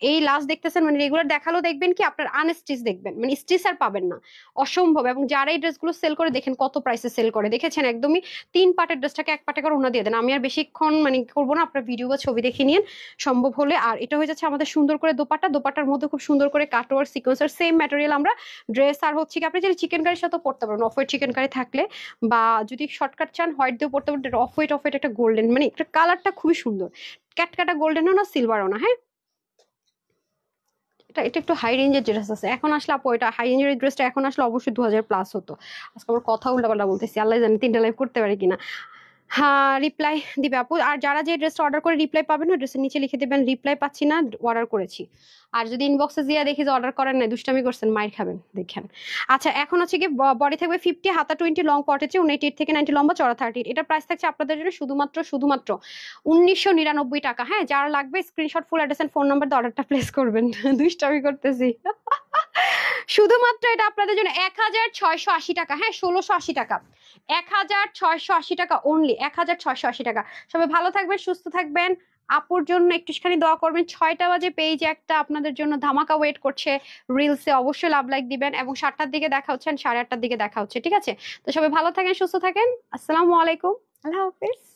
এই লাস্ট দেখতেছেন, মানে রেগুলার দেখালেও দেখবেন কি আপনার আনস্টিচ দেখবেন, মানে স্টিচ আর পাবেন না, অসম্ভব। এবং যারা এই ড্রেসগুলো সেল করে দেখেন কত প্রাইসে সেল করে, দেখেছেন? একদমই 3 পার্টের ড্রেসটাকে 1 পার্টে করে ওনা দিয়ে দেন। আমি আর বেশিক্ষণ মানে করবো না, আপনার ভিডিও বা ছবি দেখে নিন সম্ভব হলে। আর এটা হয়ে যাচ্ছে আমাদের সুন্দর করে দোপাট্টা, দোপাট্টার মধ্যে খুব সুন্দর করে কাটওয়ার্ক সিকোয়েন্সার সেম ম্যাটেরিয়াল আমরা ড্রেস। আর হচ্ছে কি আপনি যদি চিকেন কারির সাথে পড়তে পারেন, অফ হোয়াইট চিকেন কারি থাকলে, বা যদি শর্টকাট চান হোয়াইট দিয়েও পড়তে পারেন। অফ হোয়াইট একটা গোল্ডেন, মানে একটা কালারটা খুবই সুন্দর, ক্যাটকাটা গোল্ডেনও না সিলভারও না। হ্যাঁ, এটা এটা একটু হাই রেঞ্জের ড্রেস আছে, এখন আসলে আপু এটা হাই রেঞ্জের ড্রেসটা এখন আসলে অবশ্যই 2000+ হতো। আজকে আমার কথা উল্টাপাল্টা বলতেছি, আল্লাহ জানে 3টা লাইভ করতে পারি কিনা। হ্যাঁ, রিপ্লাই দিবে আপু। আর যারা যে ড্রেসটা অর্ডার করে রিপ্লাই পাবেন না, ড্রেসের নিচে লিখে দেবেন রিপ্লাই পাচ্ছি না, অর্ডার করেছি। আর যদি ইনবক্সে দিয়ে দেখি যে অর্ডার করেন নাই, দুষ্টামি করছেন, মাইর খাবেন দেখেন। আচ্ছা, এখন হচ্ছে কি বডি থাকবে 50, হাতা 20, লং 40, 28 থেকে 90 লম্বা, চড়া 30। এটা প্রাইস থাকছে আপনাদের জন্য শুধুমাত্র 1999 টাকা। হ্যাঁ, যারা লাগবে screenshot, full address and phone number দিয়ে অর্ডারটা প্লেস করবেন। দুষ্টামি করতেছি। শুধুমাত্র এটা আপনাদের জন্য 1680 টাকা। হ্যাঁ, 1680 টাকা, 1680 টাকা অনলি, 1680 টাকা। সবাই ভালো থাকবেন, সুস্থ থাকবেন, আপুর জন্য একটুখানি দোয়া করবেন। 6টা বাজে পেজে একটা আপনাদের জন্য ধামাকা ওয়েট করছে রিলসে, অবশ্যই লাভ লাইক দিবেন এবং 7টার দিকে দেখা হচ্ছে, 8:30টার দিকে দেখা হচ্ছে, ঠিক আছে? তো সবাই ভালো থাকেন, সুস্থ থাকেন, আসসালামু আলাইকুম, আল্লাহ হাফেজ।